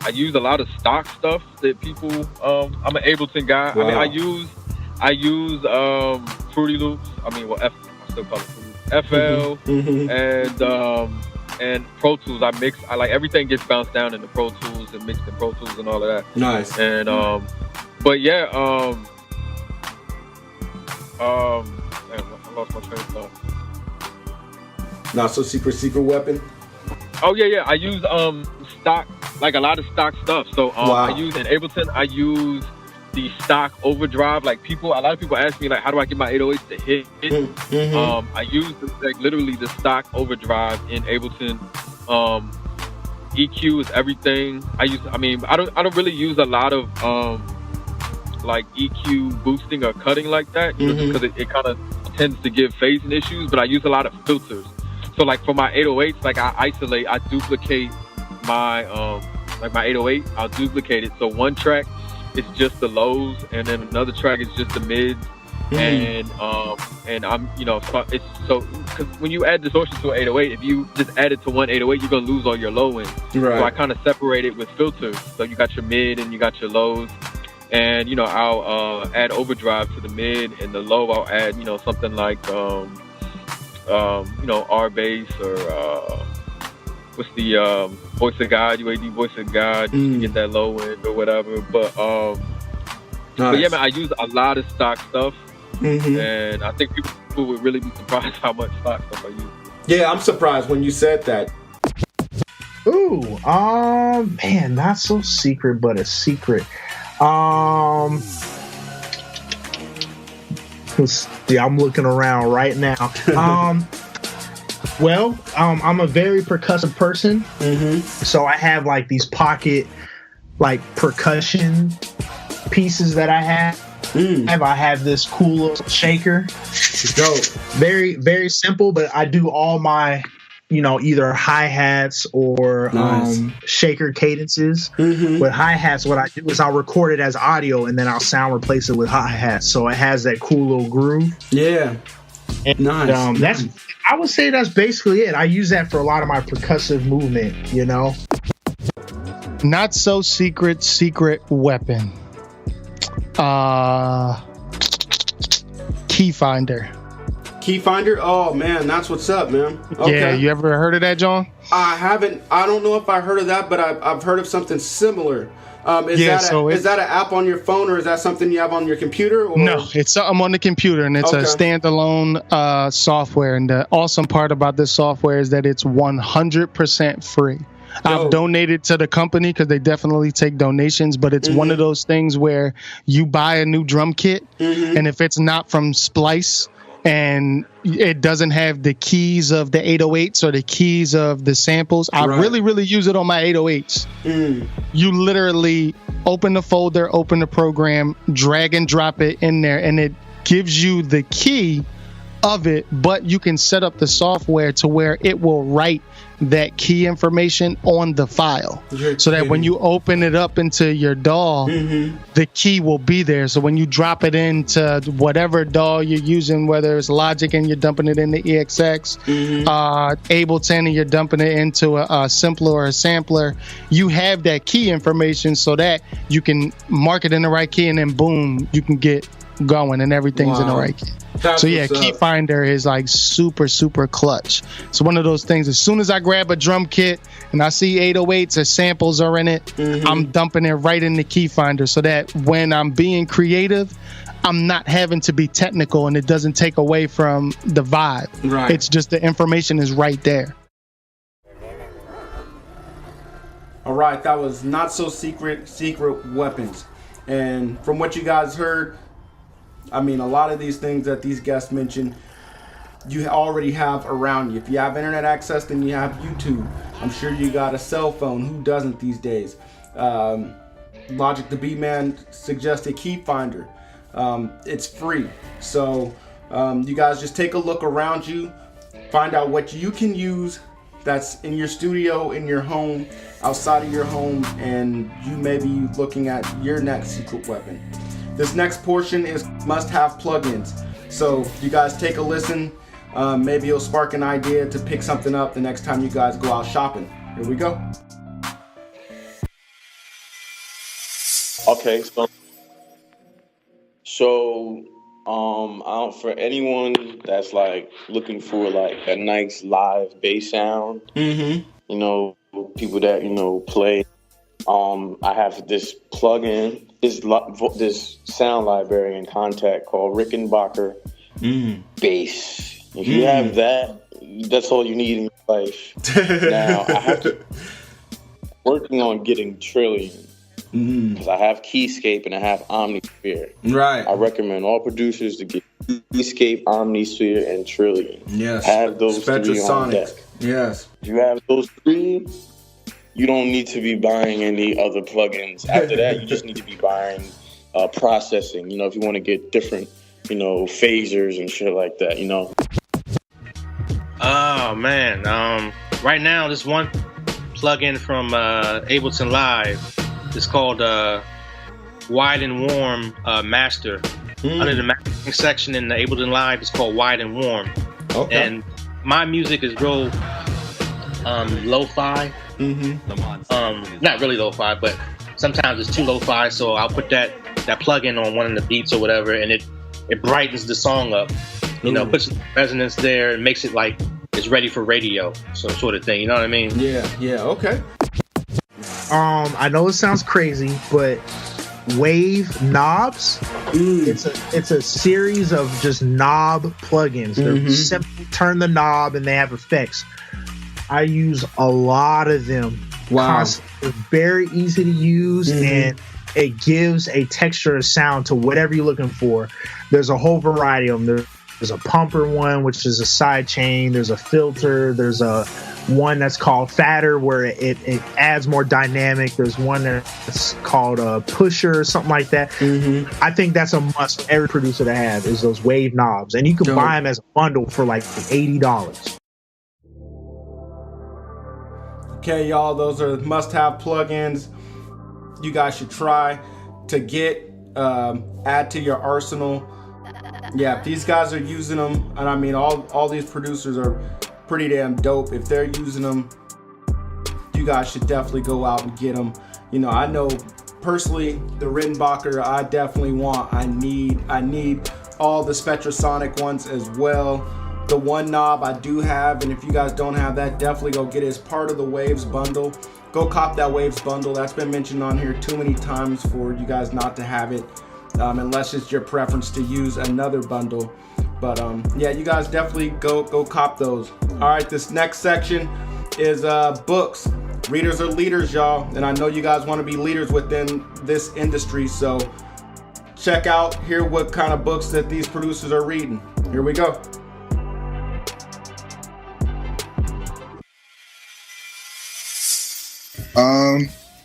I use a lot of stock stuff that people. I'm an Ableton guy. Wow. I use Fruity Loops. I still call it Fruity FL and Pro Tools. I like everything gets bounced down into Pro Tools and mixed in Pro Tools and all of that. Nice. And but yeah, I lost my train of thought. Not so secret weapon. Oh yeah. I use stock, like a lot of stock stuff. So wow. I use in Ableton. I use the stock overdrive. Like a lot of people ask me like, how do I get my 808s to hit? I use literally the stock overdrive in Ableton. EQ is everything. I don't really use a lot of like EQ boosting or cutting like that, because it kind of tends to give phasing issues. But I use a lot of filters. So like for my 808s, like I duplicate my my 808. I'll duplicate it. So one track it's just the lows, and then another track is just the mids, and I'm because when you add distortion to an 808, if you just add it to one 808, you're gonna lose all your low ends. Right. So I kind of separate it with filters. So you got your mid and you got your lows, and I'll add overdrive to the mid, and the low I'll add something like R bass or what's the voice of God, UAD voice of God, to get that low end or whatever. But but yeah, man, I use a lot of stock stuff, and I think people would really be surprised how much stock stuff I use. Yeah, I'm surprised when you said that. Ooh, man, not so secret, but a secret. Yeah, I'm looking around right now. Well, I'm a very percussive person, so I have like these pocket, like percussion pieces that I have. I have this cool little shaker. Dope. Very, very simple, but I do all my, either hi-hats or shaker cadences. With hi-hats, what I do is I'll record it as audio and then I'll sound replace it with hi-hats, so it has that cool little groove. Yeah. And, I would say that's basically it. I use that for a lot of my percussive movement, Not so secret weapon. Key finder. Key finder? Oh man, that's what's up, man. Okay. Yeah, you ever heard of that, John? I haven't. I don't know if I heard of that, but I've heard of something similar. Is that an app on your phone, or is that something you have on your computer? Or? No, it's something on the computer, and it's a standalone software. And the awesome part about this software is that it's 100% free. I've donated to the company because they definitely take donations, but it's one of those things where you buy a new drum kit, and if it's not from Splice and it doesn't have the keys of the 808s or the keys of the samples, I really use it on my 808s. You literally open the folder, open the program, drag and drop it in there, and it gives you the key of it, but you can set up the software to where it will write that key information on the file, so that when you open it up into your DAW, the key will be there. So when you drop it into whatever DAW you're using, whether it's Logic and you're dumping it in the EXX, Ableton and you're dumping it into a simpler or a sampler, you have that key information so that you can mark it in the right key, and then boom, you can get going and everything's in the right key. So yeah, Key Finder is like super clutch. So one of those things, as soon as I grab a drum kit and I see 808s or samples are in it, I'm dumping it right in the Key Finder, so that when I'm being creative, I'm not having to be technical and it doesn't take away from the vibe. It's just the information is right there. All right, that was Not So Secret Weapons. And from what you guys heard, I mean, a lot of these things that these guests mentioned, you already have around you. If you have internet access, then you have YouTube. I'm sure you got a cell phone. Who doesn't these days? Logic the Beat Man suggests a Key Finder. It's free. So you guys just take a look around you, find out what you can use that's in your studio, in your home, outside of your home, and you may be looking at your next secret weapon. This next portion is must-have plugins. So you guys take a listen. Maybe it'll spark an idea to pick something up the next time you guys go out shopping. Here we go. Okay, so for anyone that's like looking for like a nice live bass sound, you know, people that play. I have this plugin, this sound library in Contact called Rickenbacker Bass. If you have that, that's all you need in your life. Now I have to working on getting Trillion, because I have Keyscape and I have Omnisphere. I recommend all producers to get Keyscape, Omnisphere, and Trillion. Have those three on deck. If you have those three, you don't need to be buying any other plugins. After that, you just need to be buying processing, if you want to get different, phasers and shit like that, Oh, man. Right now, this one plugin from Ableton Live is called Wide and Warm Master. Under the mastering section in the Ableton Live, it's called Wide and Warm. And my music is real lo-fi. Not really lo-fi, but sometimes it's too lo-fi, so I'll put that plug-in on one of the beats or whatever, and it brightens the song up, puts resonance there and makes it like it's ready for radio, so sort of thing, you know what I mean? Okay. I know it sounds crazy, but Wave Knobs, it's a series of just knob plugins. They're simple, turn the knob and they have effects. I use a lot of them. They're very easy to use, and it gives a texture of sound to whatever you're looking for. There's a whole variety of them. There's a pumper one, which is a side chain. There's a filter. There's a one that's called fatter, where it adds more dynamic. There's one that's called a pusher or something like that. I think that's a must for every producer to have, is those Wave Knobs. And you can buy them as a bundle for like $80. Okay, y'all, those are must-have plugins you guys should try to get, add to your arsenal. Yeah, if these guys are using them, and I mean, all these producers are pretty damn dope. If they're using them, you guys should definitely go out and get them. I know personally, the Rickenbacker I definitely want. I need all the Spectrasonic ones as well. The one knob I do have, and if you guys don't have that, definitely go get it as part of the Waves bundle. Go cop that Waves bundle. That's been mentioned on here too many times for you guys not to have it, unless it's your preference to use another bundle. But yeah, you guys definitely go cop those. All right, this next section is books. Readers are leaders, y'all, and I know you guys want to be leaders within this industry, so check out, hear what kind of books that these producers are reading. Here we go.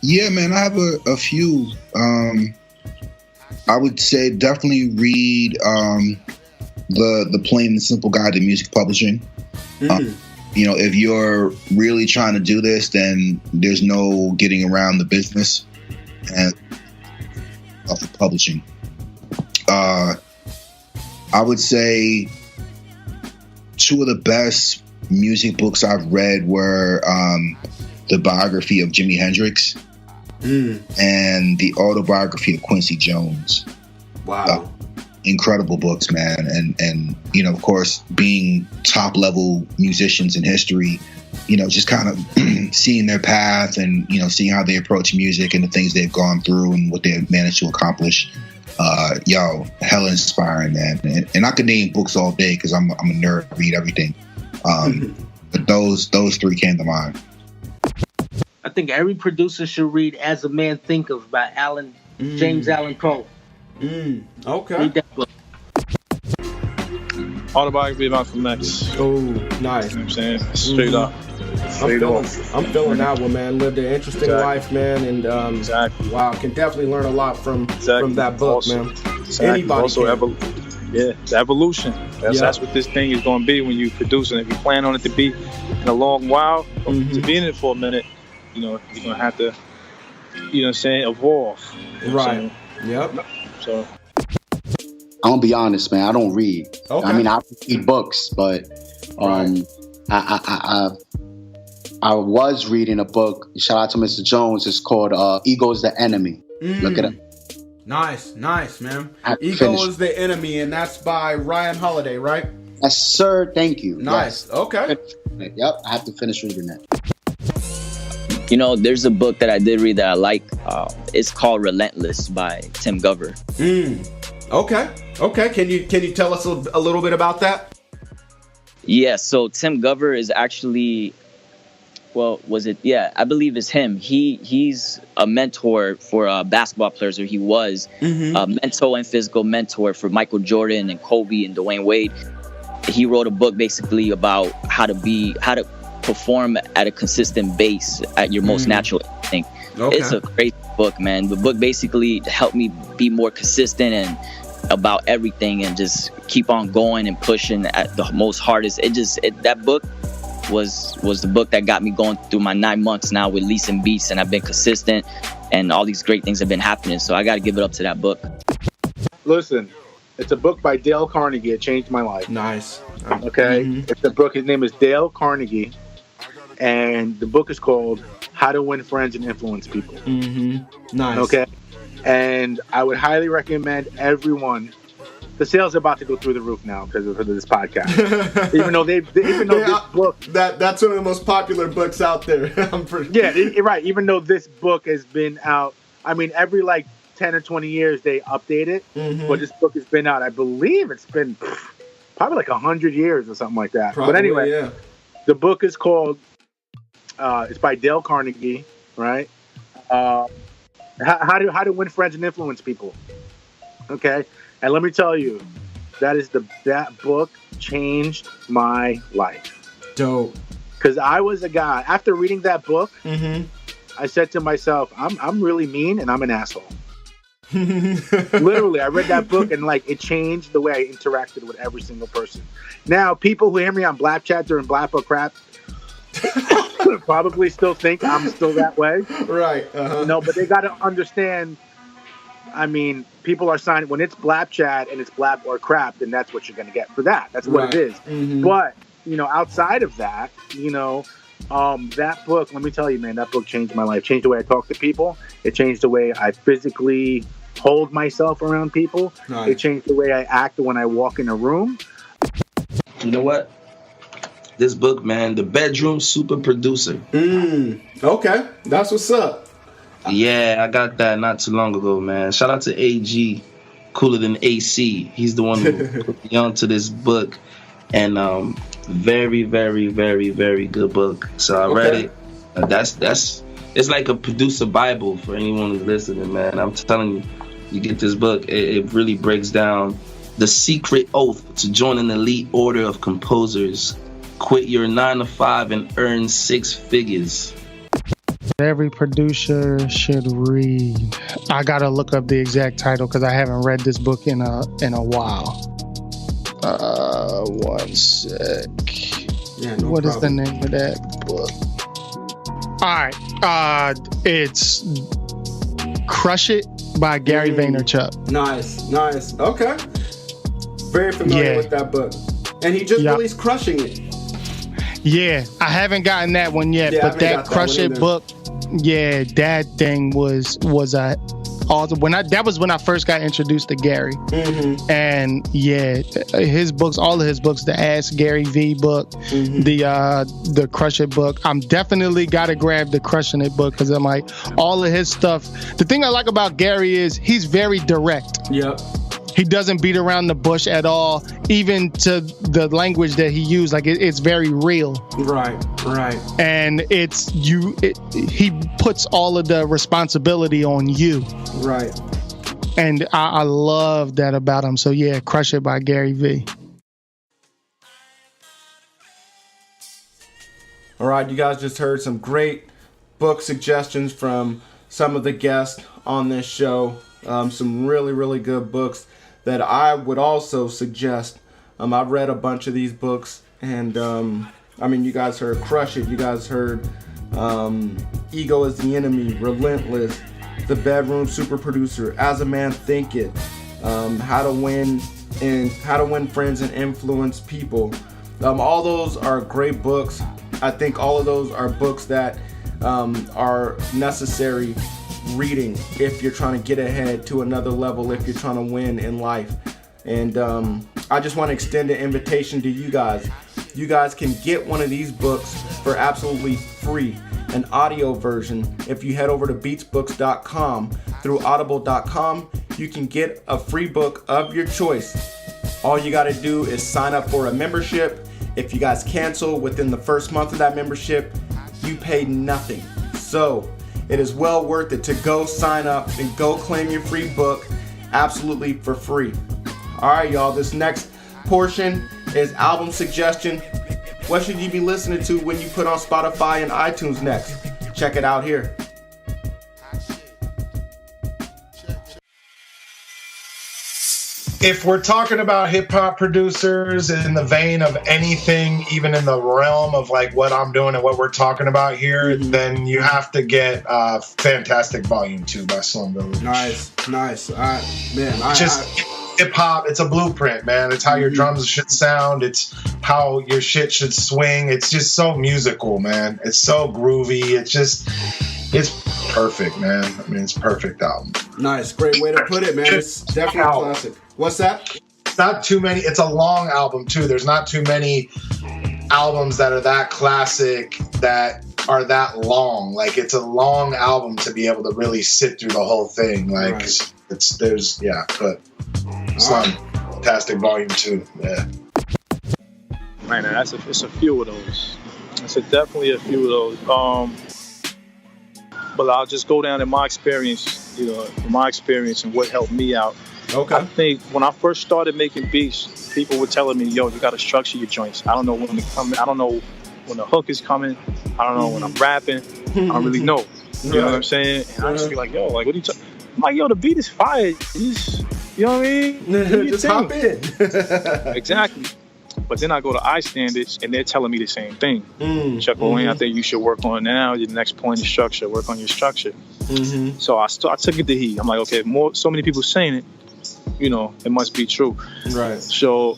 Yeah, man, I have a few. I would say definitely read the Plain and Simple Guide to Music Publishing. You know, if you're really trying to do this, then there's no getting around the business and of the publishing. I would say two of the best music books I've read were the biography of Jimi Hendrix and the autobiography of Quincy Jones. Wow. Incredible books, man. And you know, of course, being top level musicians in history, you know, just kind of seeing their path and, you know, seeing how they approach music and the things they've gone through and what they've managed to accomplish. Hella inspiring, man. And I could name books all day because I'm a nerd, read everything. But those three came to mind. I think every producer should read As a Man Thinketh by James Allen Poe. Okay. Read that book. Autobiography of Malcolm X. Oh, nice. You know what I'm saying? Straight up. I'm feeling that one, man. Lived an interesting life, man, and wow, can definitely learn a lot from that book, also, man. Exactly. Anybody also can. the evolution. That's what this thing is going to be when you produce it. If you plan on it to be in a long while, to be in it for a minute, you know, you're going to have to, you know what I'm saying, evolve. You know right. Yep. So I'm gonna be honest, man. I don't read. Okay. I mean, I read books, but I was reading a book. Shout out to Mr. Jones. It's called "Ego is the Enemy." Look at it. Nice, man. Ego is the Enemy, and that's by Ryan Holiday, right? Yes, sir. Thank you. Nice. Yes. Okay. Yep. I have to finish reading that. You know, there's a book that I did read that I like. It's called Relentless by Tim Gover. Okay. Can you tell us a little bit about that? Yeah. So Tim Gover is actually, I believe it's him. He's a mentor for basketball players, or he was a mental and physical mentor for Michael Jordan and Kobe and Dwayne Wade. He wrote a book basically about how to perform at a consistent base at your most natural instinct. Okay. It's a great book, man. The book basically helped me be more consistent and about everything and just keep on going and pushing at the most hardest. That book was the book that got me going through my 9 months now with leasing beats, and I've been consistent and all these great things have been happening. So I got to give it up to that book. Listen, it's a book by Dale Carnegie. It changed my life. Nice. Okay. It's a book. His name is Dale Carnegie. And the book is called How to Win Friends and Influence People. Nice. Okay. And I would highly recommend everyone. The sales are about to go through the roof now because of this podcast. even though this book that's one of the most popular books out there. Right. Even though this book has been out, I mean, every 10 or 20 years they update it. But this book has been out. I believe it's been probably 100 years or something like that. Probably, but anyway, the book is called. It's by Dale Carnegie, right? How to win friends and influence people. Okay, and let me tell you, that book changed my life. Dope. Because I was a guy. After reading that book, I said to myself, I'm really mean and I'm an asshole. Literally, I read that book and it changed the way I interacted with every single person. Now, people who hear me on Blap Chat during Blap Book Crap probably still think I'm still that way. Right. But they got to understand, I mean, people are signing, when it's Blap Chat and it's Blap or Crap, then that's what you're going to get for that. That's what it is. But, outside of that, that book, let me tell you, man, that book changed my life. Changed the way I talk to people. It changed the way I physically hold myself around people. Nice. It changed the way I act when I walk in a room. You know what? This book, man, The Bedroom Super Producer. Okay, that's what's up. Yeah, I got that not too long ago, man. Shout out to AG, Cooler Than AC. He's the one who put me onto this book. And very, very, very, very good book. So I read it. That's it's like a producer Bible for anyone who's listening, man. I'm telling you, you get this book, it really breaks down The secret oath to join an elite order of composers. Quit your 9-to-5 and earn 6 figures. Every producer should read. I gotta look up the exact title because I haven't read this book in a while. One sec. Yeah, What is the name of that book? All right. It's Crush It by Gary Vaynerchuk. Nice. Okay. Very familiar with that book. And he just released Crushing It. Yeah, I haven't gotten that one yet, but that Crush It book, that thing was a awesome. That was when I first got introduced to Gary, and his books, all of his books, the Ask Gary V book, the Crush It book. I'm definitely gotta grab the Crushing It book because I'm like, all of his stuff. The thing I like about Gary is he's very direct. Yep. He doesn't beat around the bush at all, even to the language that he used. Like it's very real. Right. And he puts all of the responsibility on you. Right. And I love that about him. So yeah, Crush It by Gary V. All right, you guys just heard some great book suggestions from some of the guests on this show. Some really, really good books that I would also suggest. I've read a bunch of these books, and you guys heard Crush It, you guys heard Ego is the Enemy, Relentless, The Bedroom Super Producer, As a Man Thinketh, How to Win Friends and Influence People. All those are great books. I think all of those are books that are necessary reading if you're trying to get ahead to another level, if you're trying to win in life. And I just want to extend an invitation to you guys. You guys can get one of these books for absolutely free, an audio version. If you head over to beatsbooks.com through audible.com, you can get a free book of your choice. All you got to do is sign up for a membership. If you guys cancel within the first month of that membership, you pay nothing. So it is well worth it to go sign up and go claim your free book absolutely for free. All right, y'all, this next portion is album suggestion. What should you be listening to when you put on Spotify and iTunes next? Check it out here. If we're talking about hip-hop producers in the vein of anything, even in the realm of like what I'm doing and what we're talking about here, then you have to get Fantastic Volume 2 by Slum Village. Nice. Hip-hop, it's a blueprint, man. It's how your drums should sound. It's how your shit should swing. It's just so musical, man. It's so groovy. It's perfect, man. I mean, it's a perfect album. Nice. Great way to put it, man. It's definitely a classic. What's that? It's not too many. It's a long album, too. There's not too many albums that are that classic that are that long. Like, it's a long album to be able to really sit through the whole thing. Like, right. But Fantastic Volume 2, yeah. Man, it's a few of those. It's definitely a few of those. But I'll just go down in my experience, and what helped me out. Okay. I think when I first started making beats, people were telling me, yo, you got to structure your joints. I don't know when they're coming. I don't know when the hook is coming. I don't know when I'm rapping. I don't really know. You know what I'm saying? And I just be like, yo, like, what are you talking? I'm like, yo, the beat is fire. You know what I mean? Just hop in. Exactly. But then I go to iStandards and they're telling me the same thing. Chuck Wayne, I think you should work on now. Your next point is structure. Work on your structure. So I took it to heat. I'm like, okay, so many people saying it, it must be true. Right. So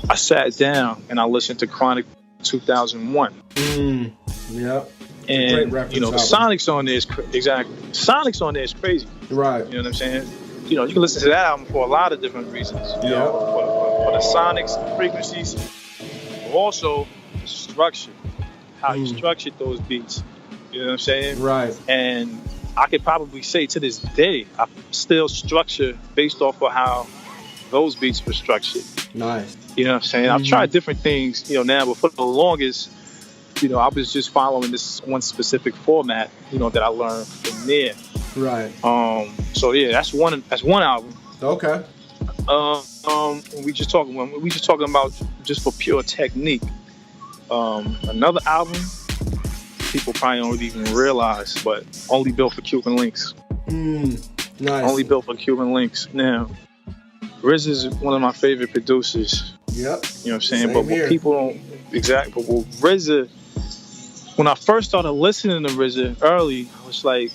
I sat down and I listened to Chronic 2001. Yep. And the Sonics on there is exactly. Sonics on there is crazy. Right. You know what I'm saying? You can listen to that album for a lot of different reasons. You know, for the sonics, the frequencies, but also the structure, how you structured those beats. You know what I'm saying? Right. And I could probably say to this day, I still structure based off of how those beats were structured. Nice. You know what I'm saying? I've tried different things, now, but for the longest, I was just following this one specific format, that I learned from there. Right. So yeah, that's one album. Okay. When we just talking about just for pure technique. Another album people probably don't even realize, but Only Built for Cuban Links. Nice. Only Built for Cuban Links. Now, Riz is one of my favorite producers. Yep. You know what I'm saying? Same But what here. people don't exactly. But with RZA, when I first started listening to RZA early, I was like,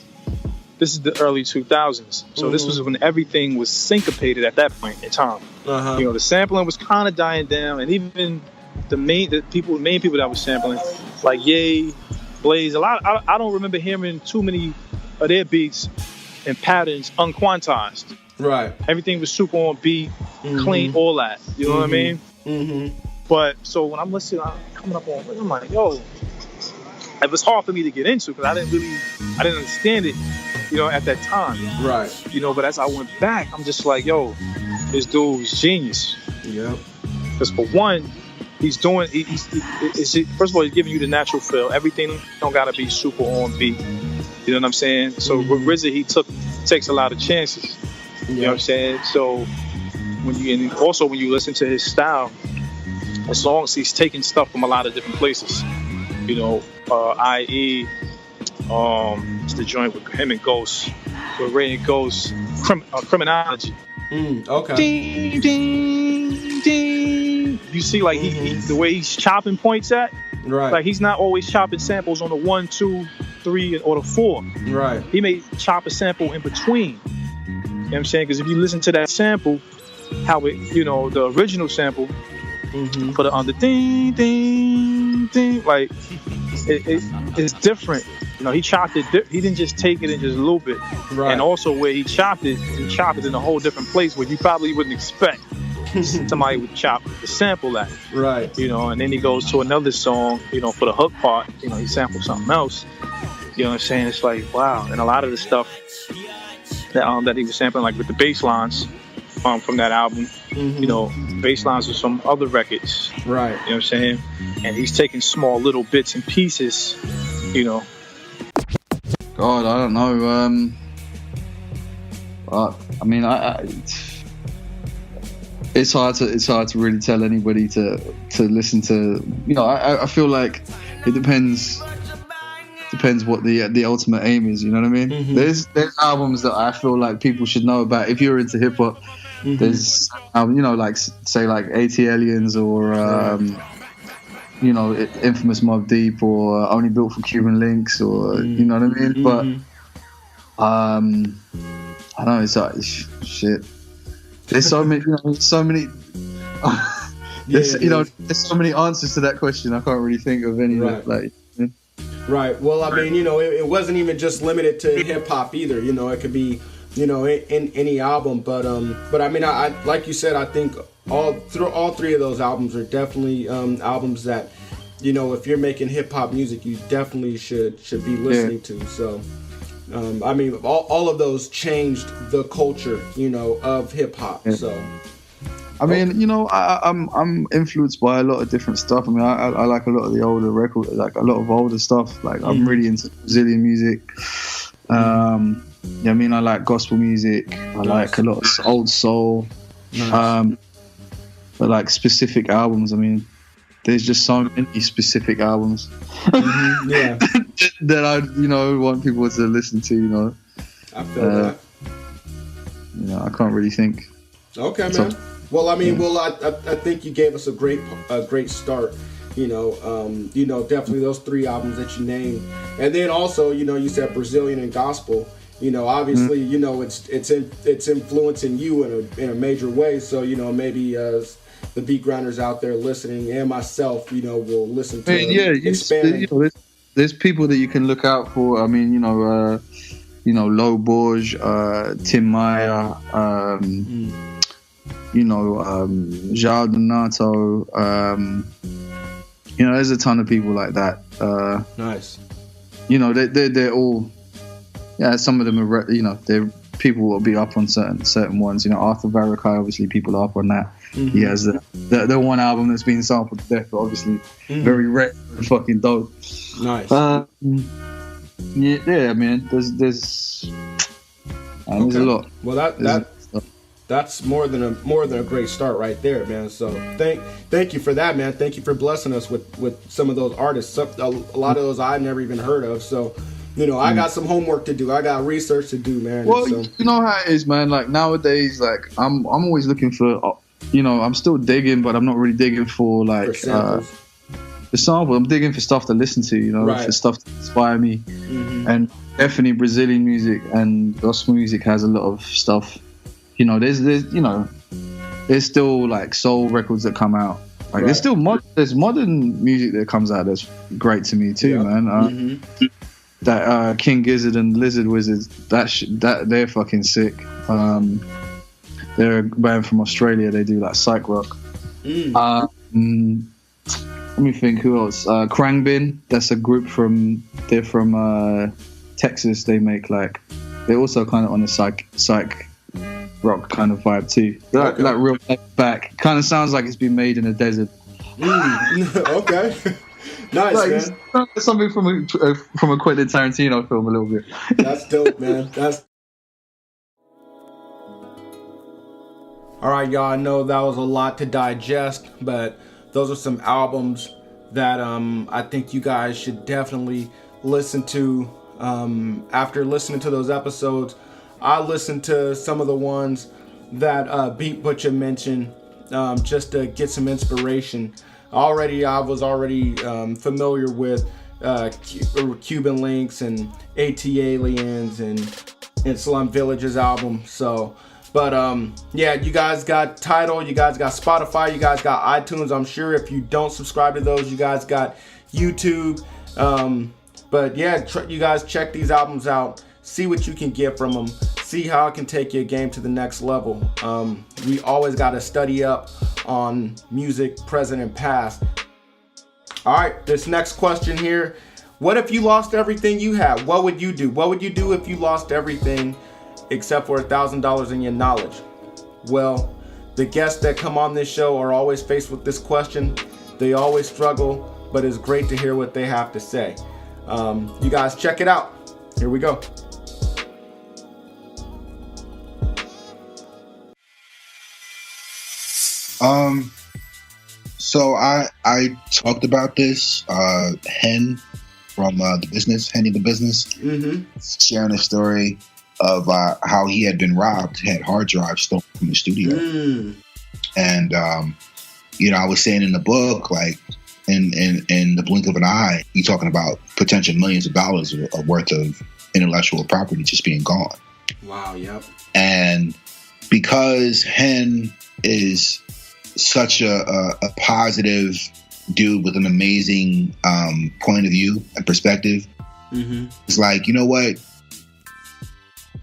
this is the early 2000s. So this was when everything was syncopated at that point in time. Uh-huh. You know, the sampling was kind of dying down, and even the main people that was sampling, like Ye, Blaze, a lot. I don't remember hearing too many of their beats and patterns unquantized. Right. Everything was super on beat, clean, all that. You know what I mean? Mm-hmm. But so when I'm listening, I'm coming up on, I'm like, yo, it was hard for me to get into because I didn't understand it, you know, at that time. Right. You know, but as I went back, I'm just like, yo, this dude's genius. Yep. Because for one, he's doing, first of all, he's giving you the natural feel. Everything don't gotta be super on beat. You know what I'm saying? So with RZA, he takes a lot of chances. You know what I'm saying? So when you listen to his style, as long as he's taking stuff from a lot of different places, you know, i.e., it's the joint with him and Ghost, with Ray and Ghost, Criminology. Okay. Ding, ding, ding. You see, like he the way he's chopping points at, right? Like he's not always chopping samples on the 1, 2, 3, or the 4. Right. He may chop a sample in between. You know what I'm saying? Because if you listen to that sample, how it, you know, the original sample, put it on the ding, ding, ding, like it's different. You know, he chopped it. He didn't just take it and just loop it. Right. And also where he chopped it in a whole different place where you probably wouldn't expect somebody would chop the sample at. Right. You know, and then he goes to another song, you know, for the hook part, you know, he sampled something else. You know what I'm saying? It's like, wow. And a lot of the stuff that he was sampling, like with the bass lines from that album, you know, bass lines of some other records. Right. You know what I'm saying? And he's taking small little bits and pieces, you know. God, I don't know. I mean, it's hard to really tell anybody to listen to. You know, I feel like it depends what the ultimate aim is. You know what I mean? There's albums that I feel like people should know about if you're into hip hop. There's you know, like say like AT Aliens or you know, Infamous Mobb Deep or Only Built for Cuban Links or you know what I mean? But I don't know, it's like shit. There's so many, you know, there's so many answers to that question. I can't really think of any. Right. Like, right. Well, I mean, you know, it wasn't even just limited to hip hop either. You know, it could be, you know, in any album. But I mean, I like you said, I think all three of those albums are definitely albums that, you know, if you're making hip hop music, you definitely should be listening to. So. I mean, all of those changed the culture, you know, of hip hop. Yeah. So, I mean, you know, I'm influenced by a lot of different stuff. I mean, I like a lot of the older records, like a lot of older stuff. Like I'm really into Brazilian music. Yeah, I mean, I like gospel music. I like a lot of old soul. But like specific albums, I mean, there's just so many specific albums. Yeah. that I, you know, want people to listen to, you know. I feel that. You know, I can't really think. Okay, man. Well, I mean, I think you gave us a great start. You know, definitely those three albums that you named, and then also, you know, you said Brazilian and gospel. You know, obviously, you know, it's influencing you in a major way. So, you know, maybe the beat grinders out there listening and myself, you know, will listen to expand. You know, there's people that you can look out for. I mean, you know, Low Borge, Tim Meyer, you know, João Donato. You know, there's a ton of people like that. Nice. You know, they're all. Yeah, some of them are. You know, they're people will be up on certain ones. You know, Arthur Varakai, obviously, people are up on that. He has the one album that's been sampled to death, but obviously very rare and fucking dope. Nice. Yeah, man. There's a lot. Well, That's more than a great start right there, man. So thank you for that, man. Thank you for blessing us with some of those artists. A lot of those I've never even heard of. So, I got some homework to do. I got research to do, man. Well, so. you know how it is, man. Like nowadays, like I'm always looking for, I'm still digging, but I'm not really digging for like the sample. I'm digging for stuff to listen to, right. for stuff to inspire me. And definitely Brazilian music and gospel music has a lot of stuff. There's still like soul records that come out. Like right. there's still there's modern music that comes out that's great to me too, man. That King Gizzard and Lizard Wizards, that they're fucking sick. They're a band from Australia. They do like psych rock. Let me think, who else? Krangbin. That's a group they're from Texas. They make they're also kind of on the psych rock kind of vibe too. Like real back. Kind of sounds like it's been made in a desert. Okay. Nice, man. Something from a Quentin Tarantino film a little bit. That's dope, man. All right, y'all. I know that was a lot to digest, but those are some albums that I think you guys should definitely listen to. After listening to those episodes, I listened to some of the ones that Butcha mentioned just to get some inspiration. I was already familiar with Cuban Links and AT Aliens and Slum Village's album. So, but you guys got Tidal, you guys got Spotify, you guys got iTunes. I'm sure if you don't subscribe to those, you guys got YouTube. But yeah, you guys check these albums out. See what you can get from them. See how it can take your game to the next level. We always got to study up on music, present and past. All right, this next question here. What if you lost everything you had? What would you do? What would you do if you lost everything except for $1,000 in your knowledge? Well, the guests that come on this show are always faced with this question. They always struggle, but it's great to hear what they have to say. You guys check it out. Here we go. So I talked about this. Hen from the business, Henny the Business, sharing a story of how he had been robbed, had hard drives stolen from the studio. And I was saying in the book, like in the blink of an eye, you're talking about potential millions of dollars worth of intellectual property just being gone. Wow, yep. And because Hen is such a positive dude with an amazing point of view and perspective, it's like, you know what?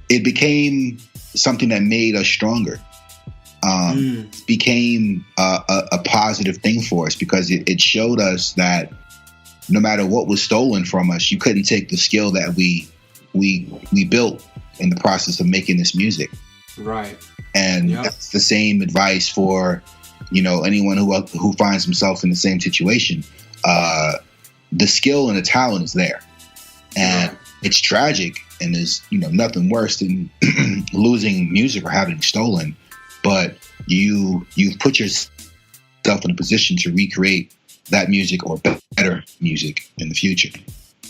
It became something that made us stronger. Became a positive thing for us because it showed us that no matter what was stolen from us, you couldn't take the skill that we built in the process of making this music. Right. And that's the same advice for, anyone who finds himself in the same situation. The skill and the talent is there. And it's tragic, and there's, nothing worse than losing music or having it stolen. But you've put yourself in a position to recreate that music or better music in the future.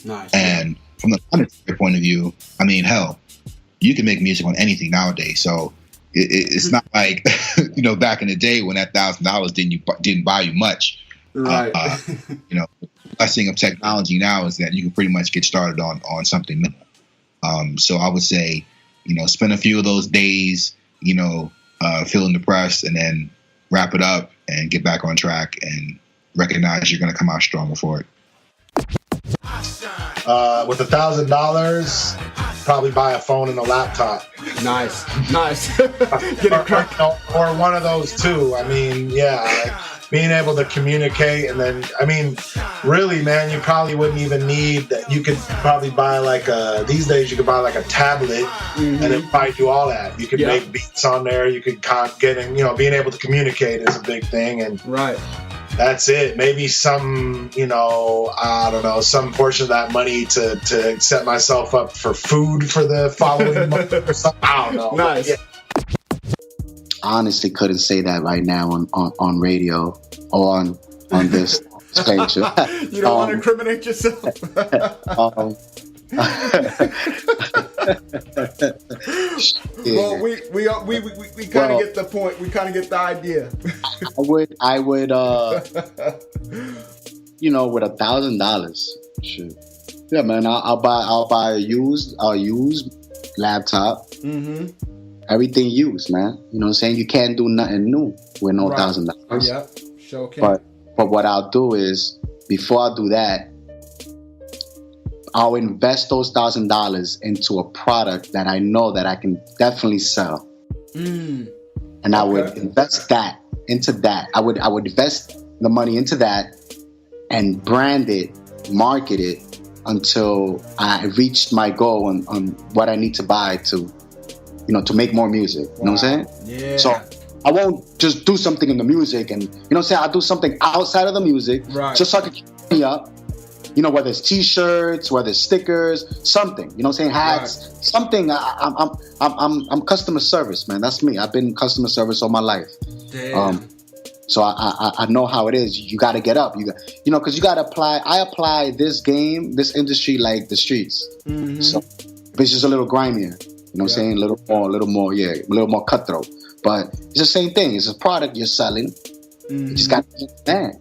Nice. And from the monetary point of view, I mean, hell, you can make music on anything nowadays. So it's not like, back in the day when that $1,000 didn't buy you much. Right. The blessing of technology now is that you can pretty much get started on something minimal. So I would say, spend a few of those days, feeling depressed, and then wrap it up and get back on track and recognize you're going to come out stronger for it. With $1,000, probably buy a phone and a laptop. Nice. Get a crack. Or one of those too. I mean, being able to communicate, and then, really, man, you probably wouldn't even need that. You could probably buy these days you could buy like a tablet and it probably do all that. You could make beats on there. You could get in, being able to communicate is a big thing. And that's it. Maybe some, I don't know, some portion of that money to set myself up for food for the following month or something. I don't know. Nice. honestly couldn't say that right now on radio or on this page. You don't want to incriminate yourself. Well, we kind of get the point. We kind of get the idea. I would with $1,000, shit. Yeah, man. I'll buy a used laptop. Mm-hmm. Everything used, man. You know what I'm saying? You can't do nothing new with no $1,000. Yeah, sure can. But what I'll do is, before I do that, I'll invest those $1,000 into a product that I know that I can definitely sell. And I would invest that into that. I would invest the money into that and brand it, market it until I reached my goal on what I need to buy to make more music. You know what I'm saying? Yeah. So I won't just do something in the music and, you know what I'm saying? I'll do something outside of the music just so I can keep me up. Whether it's t-shirts, whether it's stickers, something, you know what I'm saying? Hats, something. I'm customer service, man. That's me. I've been in customer service all my life. Damn. So I know how it is. You got to get up. Because you got to apply. I apply this industry like the streets. Mm-hmm. So it's just a little grimier. You know what I'm saying? A little more cutthroat. But it's the same thing. It's a product you're selling. Mm-hmm. You just got to understand.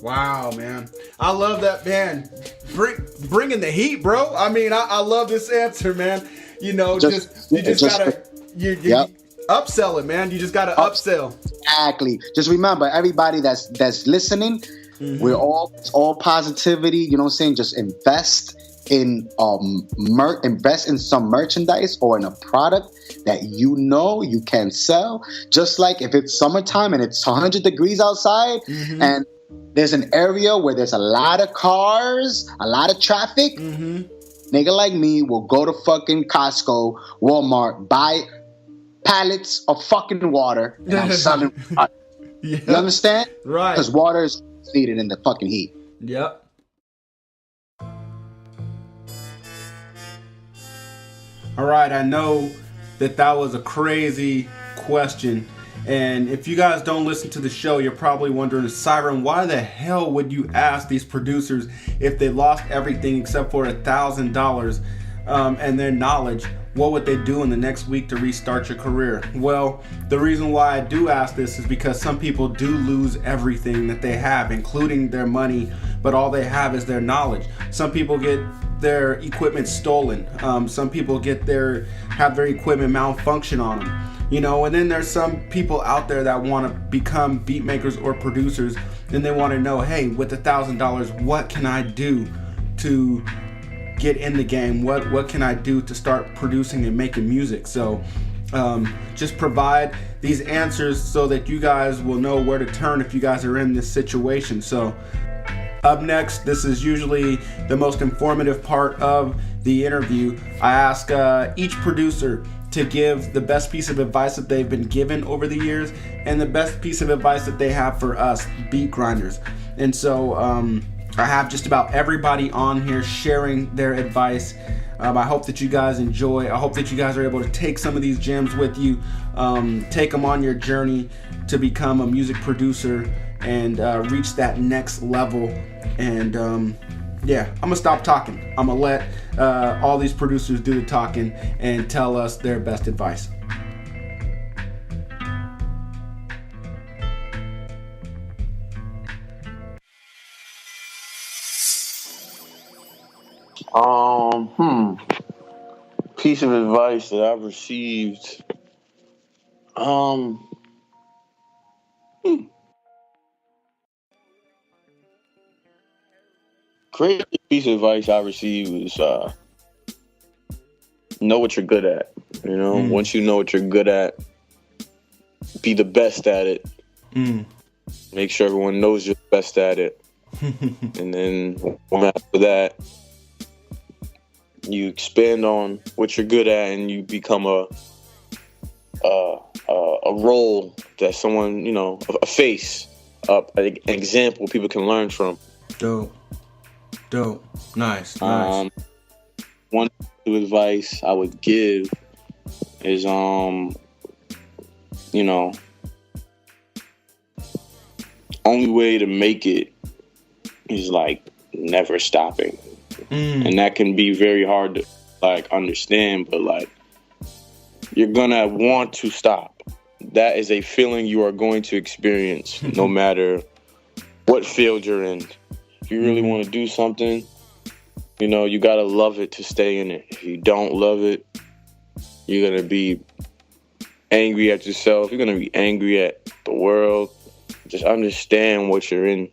Wow, man. I love that, man. Bringing the heat, bro. I mean, I love this answer, man. You just gotta upsell it, man. You just gotta upsell. Exactly. Just remember, everybody that's listening, we're all positivity. You know what I'm saying? Just invest in some merchandise or in a product that you can sell. Just like if it's summertime and it's 100 degrees outside and there's an area where there's a lot of cars, a lot of traffic, nigga like me will go to fucking Costco, Walmart, buy pallets of fucking water, and I'm selling water. You understand? Right. Because water is needed in the fucking heat. Yep. All right, I know that was a crazy question. And if you guys don't listen to the show, you're probably wondering, Siren, why the hell would you ask these producers if they lost everything except for $1,000 and their knowledge? What would they do in the next week to restart your career? Well, the reason why I do ask this is because some people do lose everything that they have, including their money, but all they have is their knowledge. Some people get their equipment stolen. Some people have their equipment malfunction on them. And then there's some people out there that want to become beat makers or producers, and they want to know, hey, with $1,000, what can I do to get in the game? What can I do to start producing and making music? So just provide these answers so that you guys will know where to turn if you guys are in this situation. So up next, this is usually the most informative part of the interview. I ask each producer to give the best piece of advice that they've been given over the years and the best piece of advice that they have for us beat grinders. And so I have just about everybody on here sharing their advice. I hope that you guys enjoy. I hope that you guys are able to take some of these gems with you, take them on your journey to become a music producer and reach that next level. And I'm gonna stop talking. I'm gonna let all these producers do the talking and tell us their best advice. Piece of advice that I've received. Great piece of advice I received was know what you're good at. Once you know what you're good at, be the best at it. Make sure everyone knows you're the best at it. And then after that, you expand on what you're good at and you become a role that someone, a face, an example people can learn from. Dope. Nice. One piece of advice I would give is you know, only way to make it is like never stopping. And that can be very hard to like understand, but like you're gonna want to stop. That is a feeling you are going to experience no matter what field you're in. If you really want to do something, you know, you gotta love it to stay in it. If you don't love it, you're gonna be angry at yourself. You're gonna be angry at the world. Just understand what you're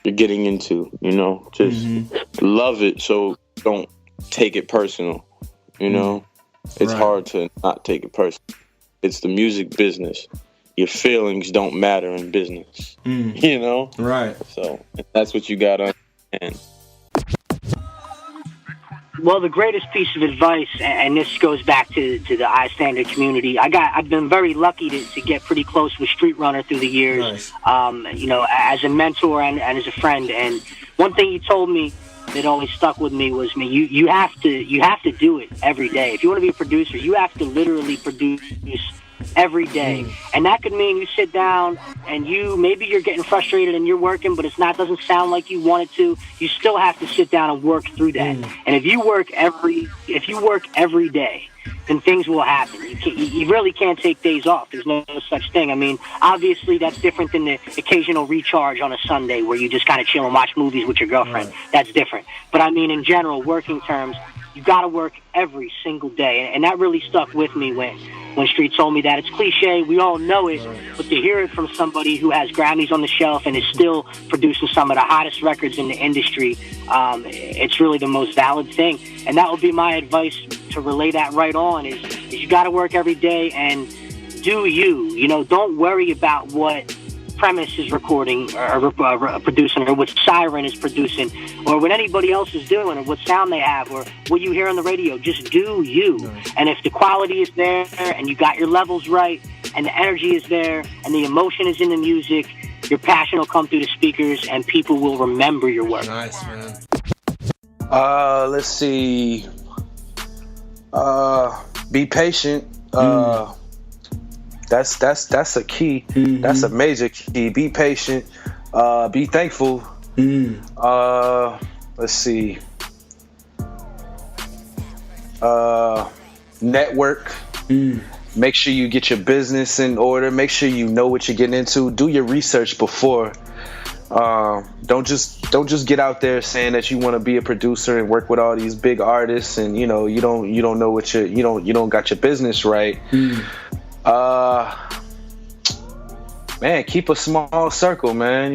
getting into, you know. Just love it, so don't take it personal, you know. It's hard to not take it personal. It's the music business. Your feelings don't matter in business, you know. Right. So that's what you gotta understand. Well, the greatest piece of advice, and this goes back to the I-Standard community, I've been very lucky to get pretty close with Street Runner through the years, you know, as a mentor and as a friend. And one thing he told me that always stuck with me was, you have to do it every day. If you want to be a producer, you have to literally produce every day. And that could mean you sit down and maybe you're getting frustrated and you're working, but doesn't sound like you wanted to. You still have to sit down and work through that. And if you work every day, then things will happen. You really can't take days off. There's no such thing. I mean, obviously that's different than the occasional recharge on a Sunday where you just kind of chill and watch movies with your girlfriend. That's different. But I mean, in general, working terms, you got to work every single day. And that really stuck with me when Street told me that. It's cliche, we all know it, but to hear it from somebody who has Grammys on the shelf and is still producing some of the hottest records in the industry, it's really the most valid thing. And that would be my advice to relay that right on, is you got to work every day and do you. You know, don't worry about what Premise is recording or producing, or what Siren is producing, or what anybody else is doing, or what sound they have, or what you hear on the radio. Just do you. And if the quality is there and you got your levels right and the energy is there and the emotion is in the music, your passion will come through the speakers and people will remember your work. Nice, man. Let's see. Be patient. That's a key. That's a major key. Be patient. Be thankful. Let's see. Network. Make sure you get your business in order. Make sure you know what you're getting into. Do your research before. Don't just get out there saying that you want to be a producer and work with all these big artists, and you don't know what you don't got your business right. Man, keep a small circle, man.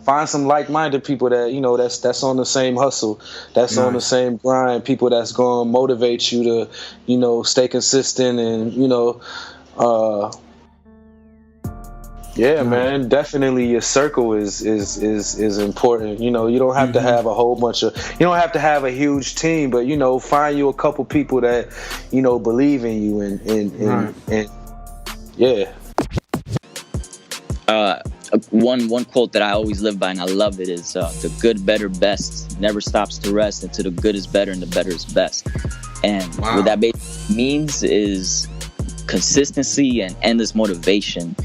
Find some like-minded people that that's on the same hustle, that's on the same grind. People that's gonna motivate you to stay consistent and man, definitely your circle is important. You don't have to have a whole bunch of, you don't have to have a huge team, but find you a couple people that believe in you and yeah. One quote that I always live by and I love it is the good, better, best never stops to rest until the good is better and the better is best. And what that basically means is consistency and endless motivation.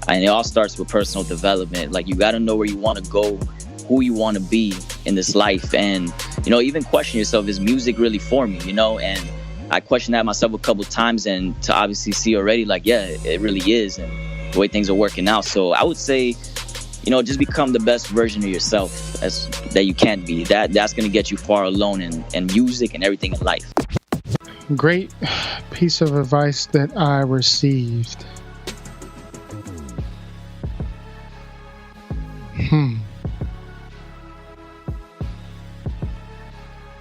And it all starts with personal development. Like, you got to know where you want to go, who you want to be in this life. And, even question yourself, is music really for me? And I questioned that myself a couple of times, and to obviously see already, like, yeah, it really is. And the way things are working out. So I would say, just become the best version of yourself that you can be. That's going to get you far alone in music and everything in life. Great piece of advice that I received.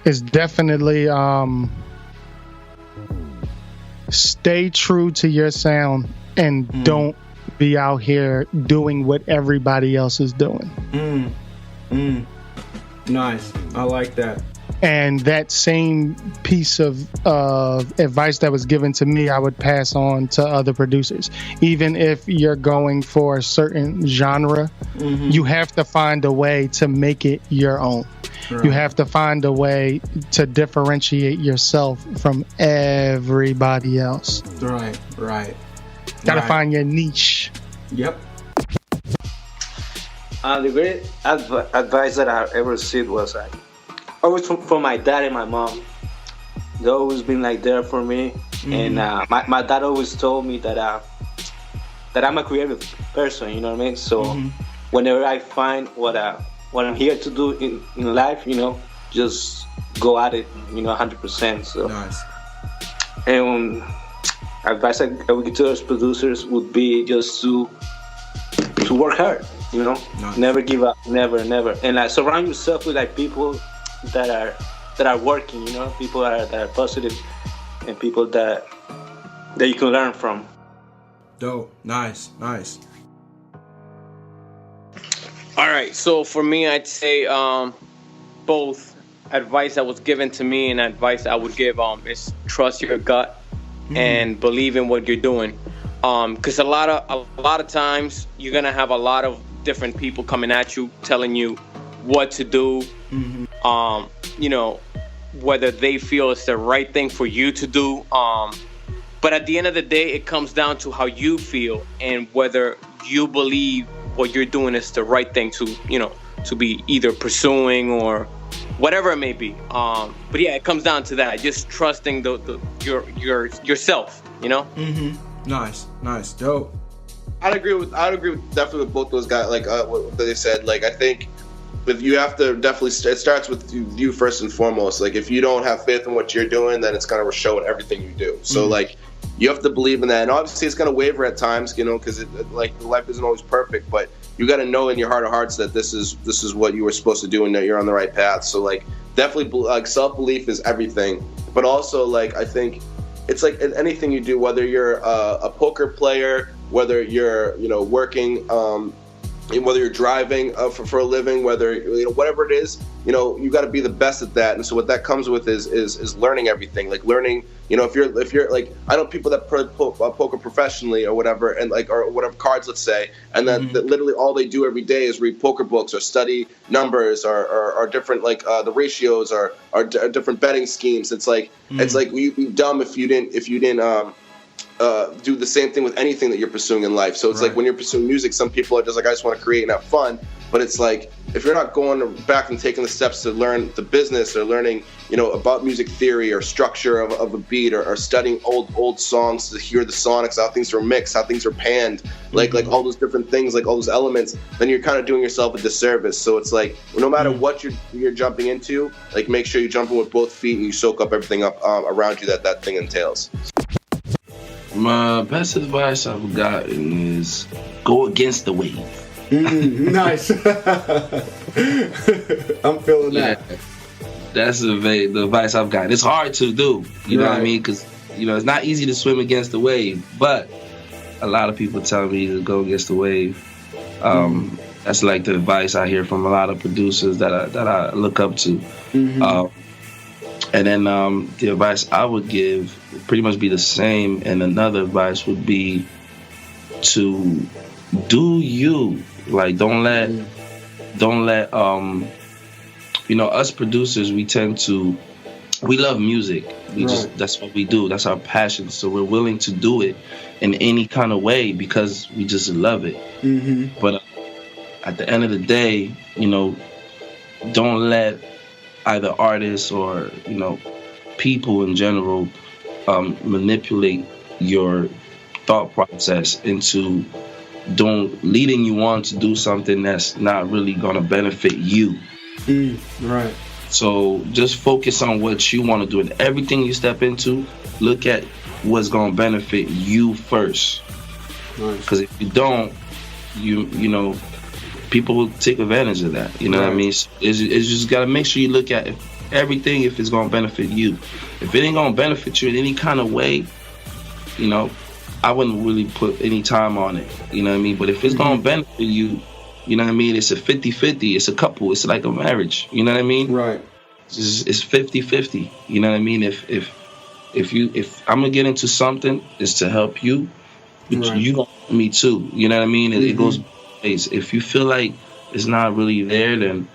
It's definitely stay true to your sound and don't be out here doing what everybody else is doing. Nice. I like that. And that same piece of advice that was given to me, I would pass on to other producers. Even if you're going for a certain genre, you have to find a way to make it your own. Right. You have to find a way to differentiate yourself from everybody else. Right. Gotta find your niche. Yep. The great advice that I ever received was like always from my dad and my mom. They always been like there for me, and my dad always told me that I'm a creative person. You know what I mean? So whenever I find what I'm here to do in life, just go at it. 100%. So nice. And advice I would give to those producers would be just to work hard. Nice. Never give up, never, and surround yourself with people that are working. People that are positive, and people that you can learn from. Dope. Nice. All right, so for me, I'd say both advice that was given to me and advice I would give is trust your gut and believe in what you're doing. Because a lot of times you're gonna have a lot of different people coming at you, telling you what to do. Whether they feel it's the right thing for you to do. But at the end of the day, it comes down to how you feel and whether you believe what you're doing is the right thing to be either pursuing or whatever it may be. But yeah, it comes down to that. Just trusting yourself. Nice, dope. I'd agree with definitely with both those guys. Like what they said. Like I think, but you have to definitely. It starts with you first and foremost. Like if you don't have faith in what you're doing, then it's gonna show in everything you do. So like you have to believe in that, and obviously it's gonna waver at times, because life isn't always perfect. But you got to know in your heart of hearts that this is what you were supposed to do, and that you're on the right path. So like definitely self belief is everything. But also like I think it's like in anything you do, whether you're a poker player, whether you're working, whether you're driving for a living, whether whatever it is, you got to be the best at that. And so what that comes with is learning everything, like learning. If you're like, I know people that play poker professionally or whatever, and or whatever cards, let's say, and that literally all they do every day is read poker books or study numbers or different the ratios or different betting schemes. It's like you'd be dumb if you didn't do the same thing with anything that you're pursuing in life. So it's like when you're pursuing music, some people are just like, I just want to create and have fun. But it's like, if you're not going back and taking the steps to learn the business or learning, about music theory or structure of a beat or studying old songs to hear the sonics, how things are mixed, how things are panned, like all those different things, like all those elements, then you're kind of doing yourself a disservice. So it's like, no matter what you're jumping into, like make sure you jump in with both feet and you soak up everything up around you that thing entails. My best advice I've gotten is go against the wave. Nice. I'm feeling that. That's the advice I've got. It's hard to do, you know what I mean? Because, it's not easy to swim against the wave, but a lot of people tell me to go against the wave. That's like the advice I hear from a lot of producers that I look up to. And then the advice I would give would pretty much be the same. And another advice would be to do you. Like, don't let us producers, we love music. That's what we do. That's our passion. So we're willing to do it in any kind of way because we just love it. But at the end of the day, don't let either artists or people in general manipulate your thought process into leading you on to do something that's not really gonna benefit you. Right. So just focus on what you want to do, and everything you step into, look at what's gonna benefit you first. Because if you don't, people will take advantage of that. You know what I mean? It's just gotta make sure you look at everything if it's gonna benefit you. If it ain't gonna benefit you in any kind of way, I wouldn't really put any time on it. You know what I mean? But if it's gonna benefit you, you know what I mean? It's a 50-50. It's a couple. It's like a marriage. You know what I mean? Right. It's 50-50. You know what I mean? If I'm gonna get into something, it's to help you, but you gonna help me too. You know what I mean? It goes both ways. If you feel like it's not really there, then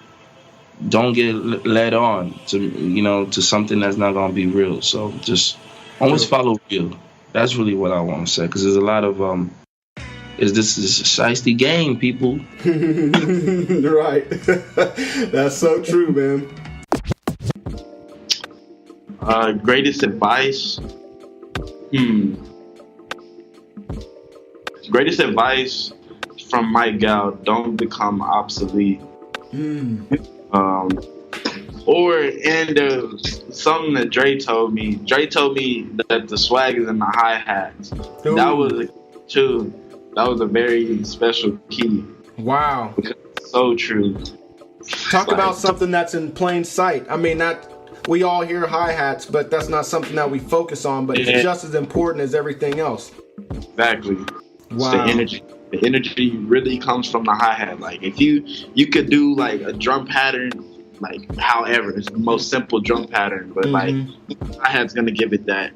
don't get led on to something that's not gonna be real. So just always follow real. That's really what I want to say, because there's a lot of this is a shiesty game, people. Right. That's so true, man. Greatest advice. Greatest advice from my gal: don't become obsolete. Something that Dre told me. Dre told me that the swag is in the hi-hats. That was a very special key. Wow. Because it's so true. Talk about something that's in plain sight. I mean, we all hear hi-hats, but that's not something that we focus on, but it's just as important as everything else. Exactly. Wow. The energy. The energy really comes from the hi-hat. Like, if you could do like a drum pattern, like however, it's the most simple drum pattern, but like hi-hat's gonna give it that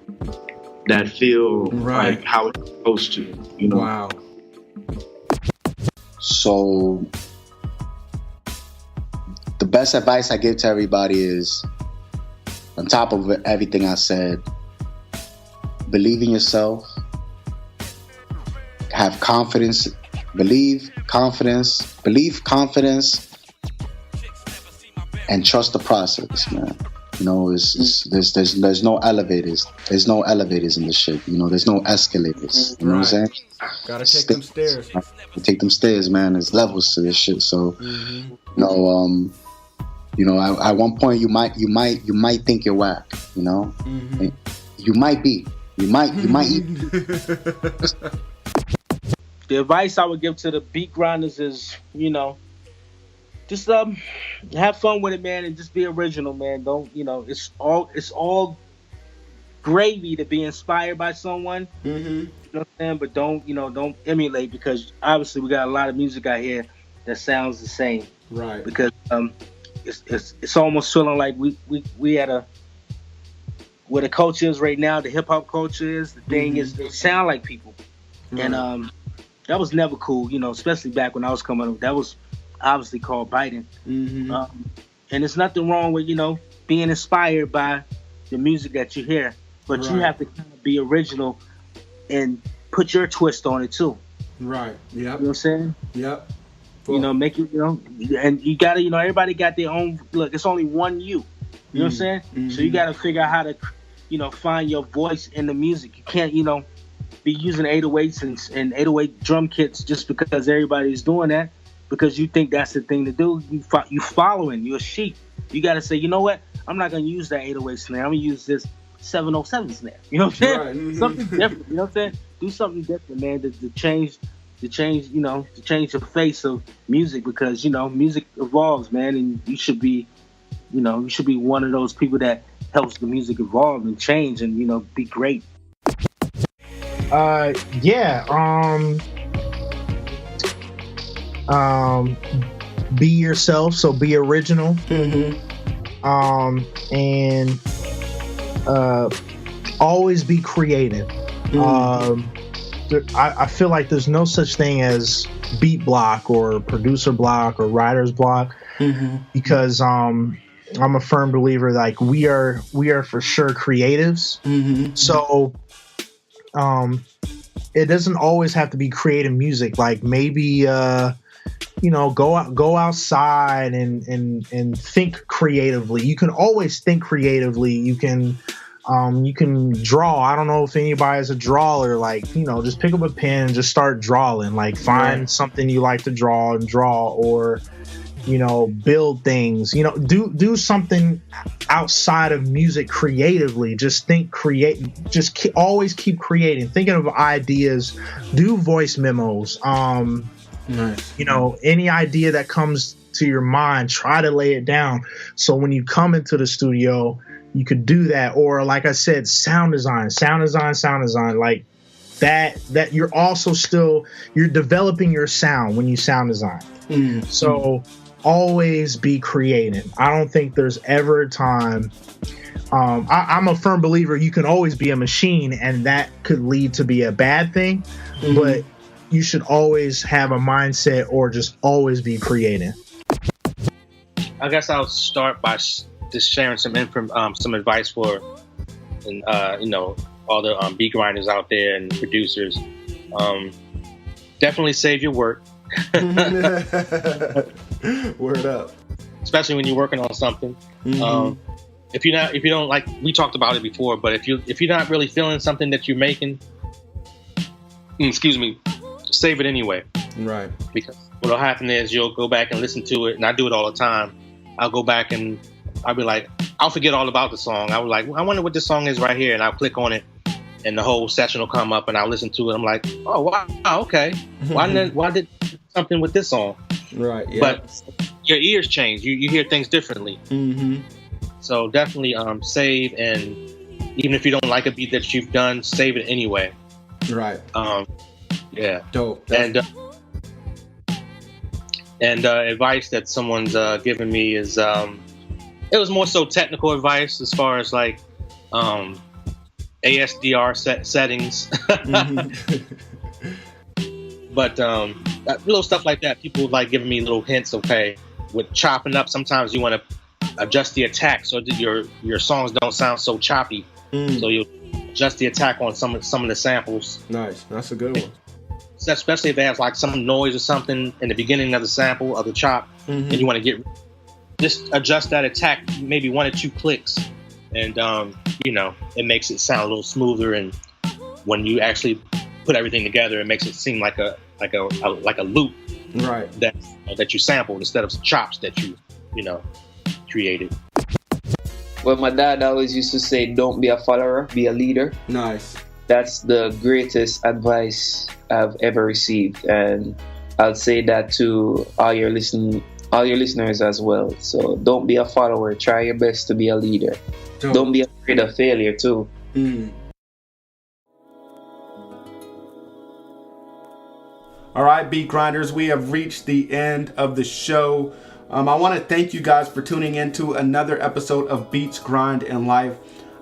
feel, like how it's supposed to, you know. Wow. So the best advice I give to everybody is, on top of everything I said, believe in yourself, have confidence, believe confidence, and trust the process, man. You know, there's no elevators. There's no elevators in this shit. You know, there's no escalators. You know what I'm saying? Gotta take them stairs. Take them stairs, man. There's levels to this shit. So, at one point you might think you're whack. You know, you might be. You might. The advice I would give to the beat grinders is, just have fun with it, man, and just be original, man. Don't, it's all gravy to be inspired by someone. You know what I'm saying? But don't emulate, because obviously we got a lot of music out here that sounds the same. Right. Because it's almost feeling like we at where the culture is right now, the hip hop culture is, the thing is they sound like people. Right. And that was never cool, especially back when I was coming up. That was obviously called biting. And there's nothing wrong with, being inspired by the music that you hear. But you have to kind of be original and put your twist on it too. Right. Yeah. You know what I'm saying? Yep. Cool. Make it, and you gotta, everybody got their own look. It's only one you. You know what I'm saying? So you gotta figure out how to, find your voice in the music. You can't, be using 808s and 808 drum kits just because everybody's doing that, because you think that's the thing to do. You following, you're a sheep. You got to say, you know what? I'm not going to use that 808 snare. I'm going to use this 707 snare. You know what I'm saying? Right. Something different. You know what I'm saying? Do something different, man, to change, to change the face of music, because, music evolves, man, and you should be one of those people that helps the music evolve and change and, be great. Be yourself, so be original. And always be creative. I feel like there's no such thing as beat block or producer block or writer's block, because I'm a firm believer, like we are for sure creatives. So it doesn't always have to be creative music. Like maybe go outside and think creatively. You can always think creatively. You can draw. I don't know if anybody's a drawer. Like, just pick up a pen and just start drawing. Like, find something you like to draw and draw, or build things. Do something outside of music creatively. Just always keep creating, thinking of ideas. Do voice memos. Nice. Any idea that comes to your mind, try to lay it down, so when you come into the studio, you could do that. Or like I said, sound design, like that you're also you're developing your sound when you sound design. So always be creative. I don't think there's ever a time. I'm a firm believer you can always be a machine, and that could lead to be a bad thing. But you should always have a mindset, or just always be creative. I guess I'll start by just sharing some advice for, all the beat grinders out there and producers. Definitely save your work. Word up. Especially when you're working on something. If you don't like, we talked about it before, but if you're not really feeling something that you're making, save it anyway. Right. Because what'll happen is you'll go back and listen to it, and I do it all the time. I'll go back and I'll be like, I'll forget all about the song. I was like, I wonder what this song is right here, and I'll click on it, and the whole section will come up, and I'll listen to it. I'm like, oh wow, okay. Why did something with this song? Right. Yeah. But your ears change. You hear things differently. So definitely save, and even if you don't like a beat that you've done, save it anyway. Right. Yeah. Dope. And advice that someone's given me is it was more so technical advice as far as like ASDR settings. But little stuff like that, people like giving me little hints. Okay, with chopping up, sometimes you want to adjust the attack so that your songs don't sound so choppy. So you adjust the attack on some of the samples. Nice, that's a good one. Especially if they have like some noise or something in the beginning of the sample of the chop, and you want to just adjust that attack maybe 1 or 2 clicks, and it makes it sound a little smoother. And when you actually put everything together, it makes it seem like a loop, right? That you sampled instead of chops that you created. Well, my dad always used to say, "Don't be a follower, be a leader." Nice. That's the greatest advice I've ever received, and I'll say that to all your listeners as well. So don't be a follower. Try your best to be a leader. Don't be afraid of failure too. All right, Beat Grinders, we have reached the end of the show. I want to thank you guys for tuning in to another episode of Beats, Grind, and Life.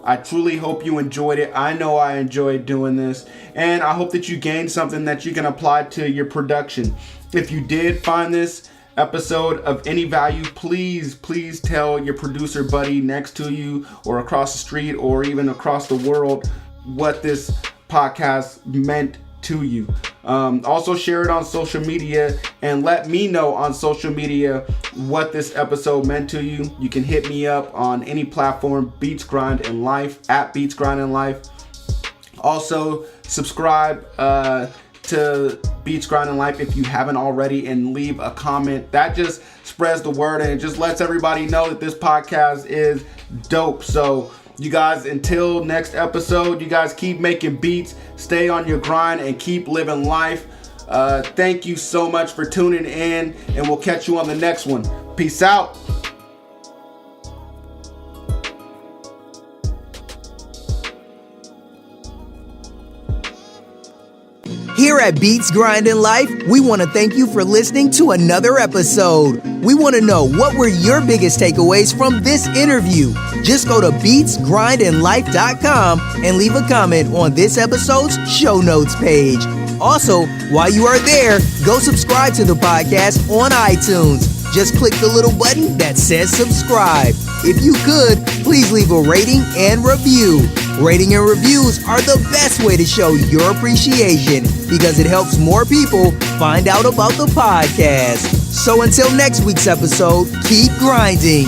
I truly hope you enjoyed it. I know I enjoyed doing this, and I hope that you gained something that you can apply to your production. If you did find this episode of any value, please tell your producer buddy next to you or across the street or even across the world what this podcast meant to you. Also share it on social media and let me know on social media what this episode meant to you. You can hit me up on any platform, Beats, Grind, and Life, at Beats, Grind, and Life. Also subscribe to Beats, Grind, and Life if you haven't already, and leave a comment. That just spreads the word and it just lets everybody know that this podcast is dope. So you guys, until next episode, you guys keep making beats, stay on your grind, and keep living life. Thank you so much for tuning in, and we'll catch you on the next one. Peace out. Here at Beats, Grind, and Life, we want to thank you for listening to another episode. We want to know, what were your biggest takeaways from this interview? Just go to beatsgrindandlife.com and leave a comment on this episode's show notes page. Also, while you are there, go subscribe to the podcast on iTunes. Just click the little button that says subscribe. If you could, please leave a rating and review. Rating and reviews are the best way to show your appreciation because it helps more people find out about the podcast. So until next week's episode, keep grinding.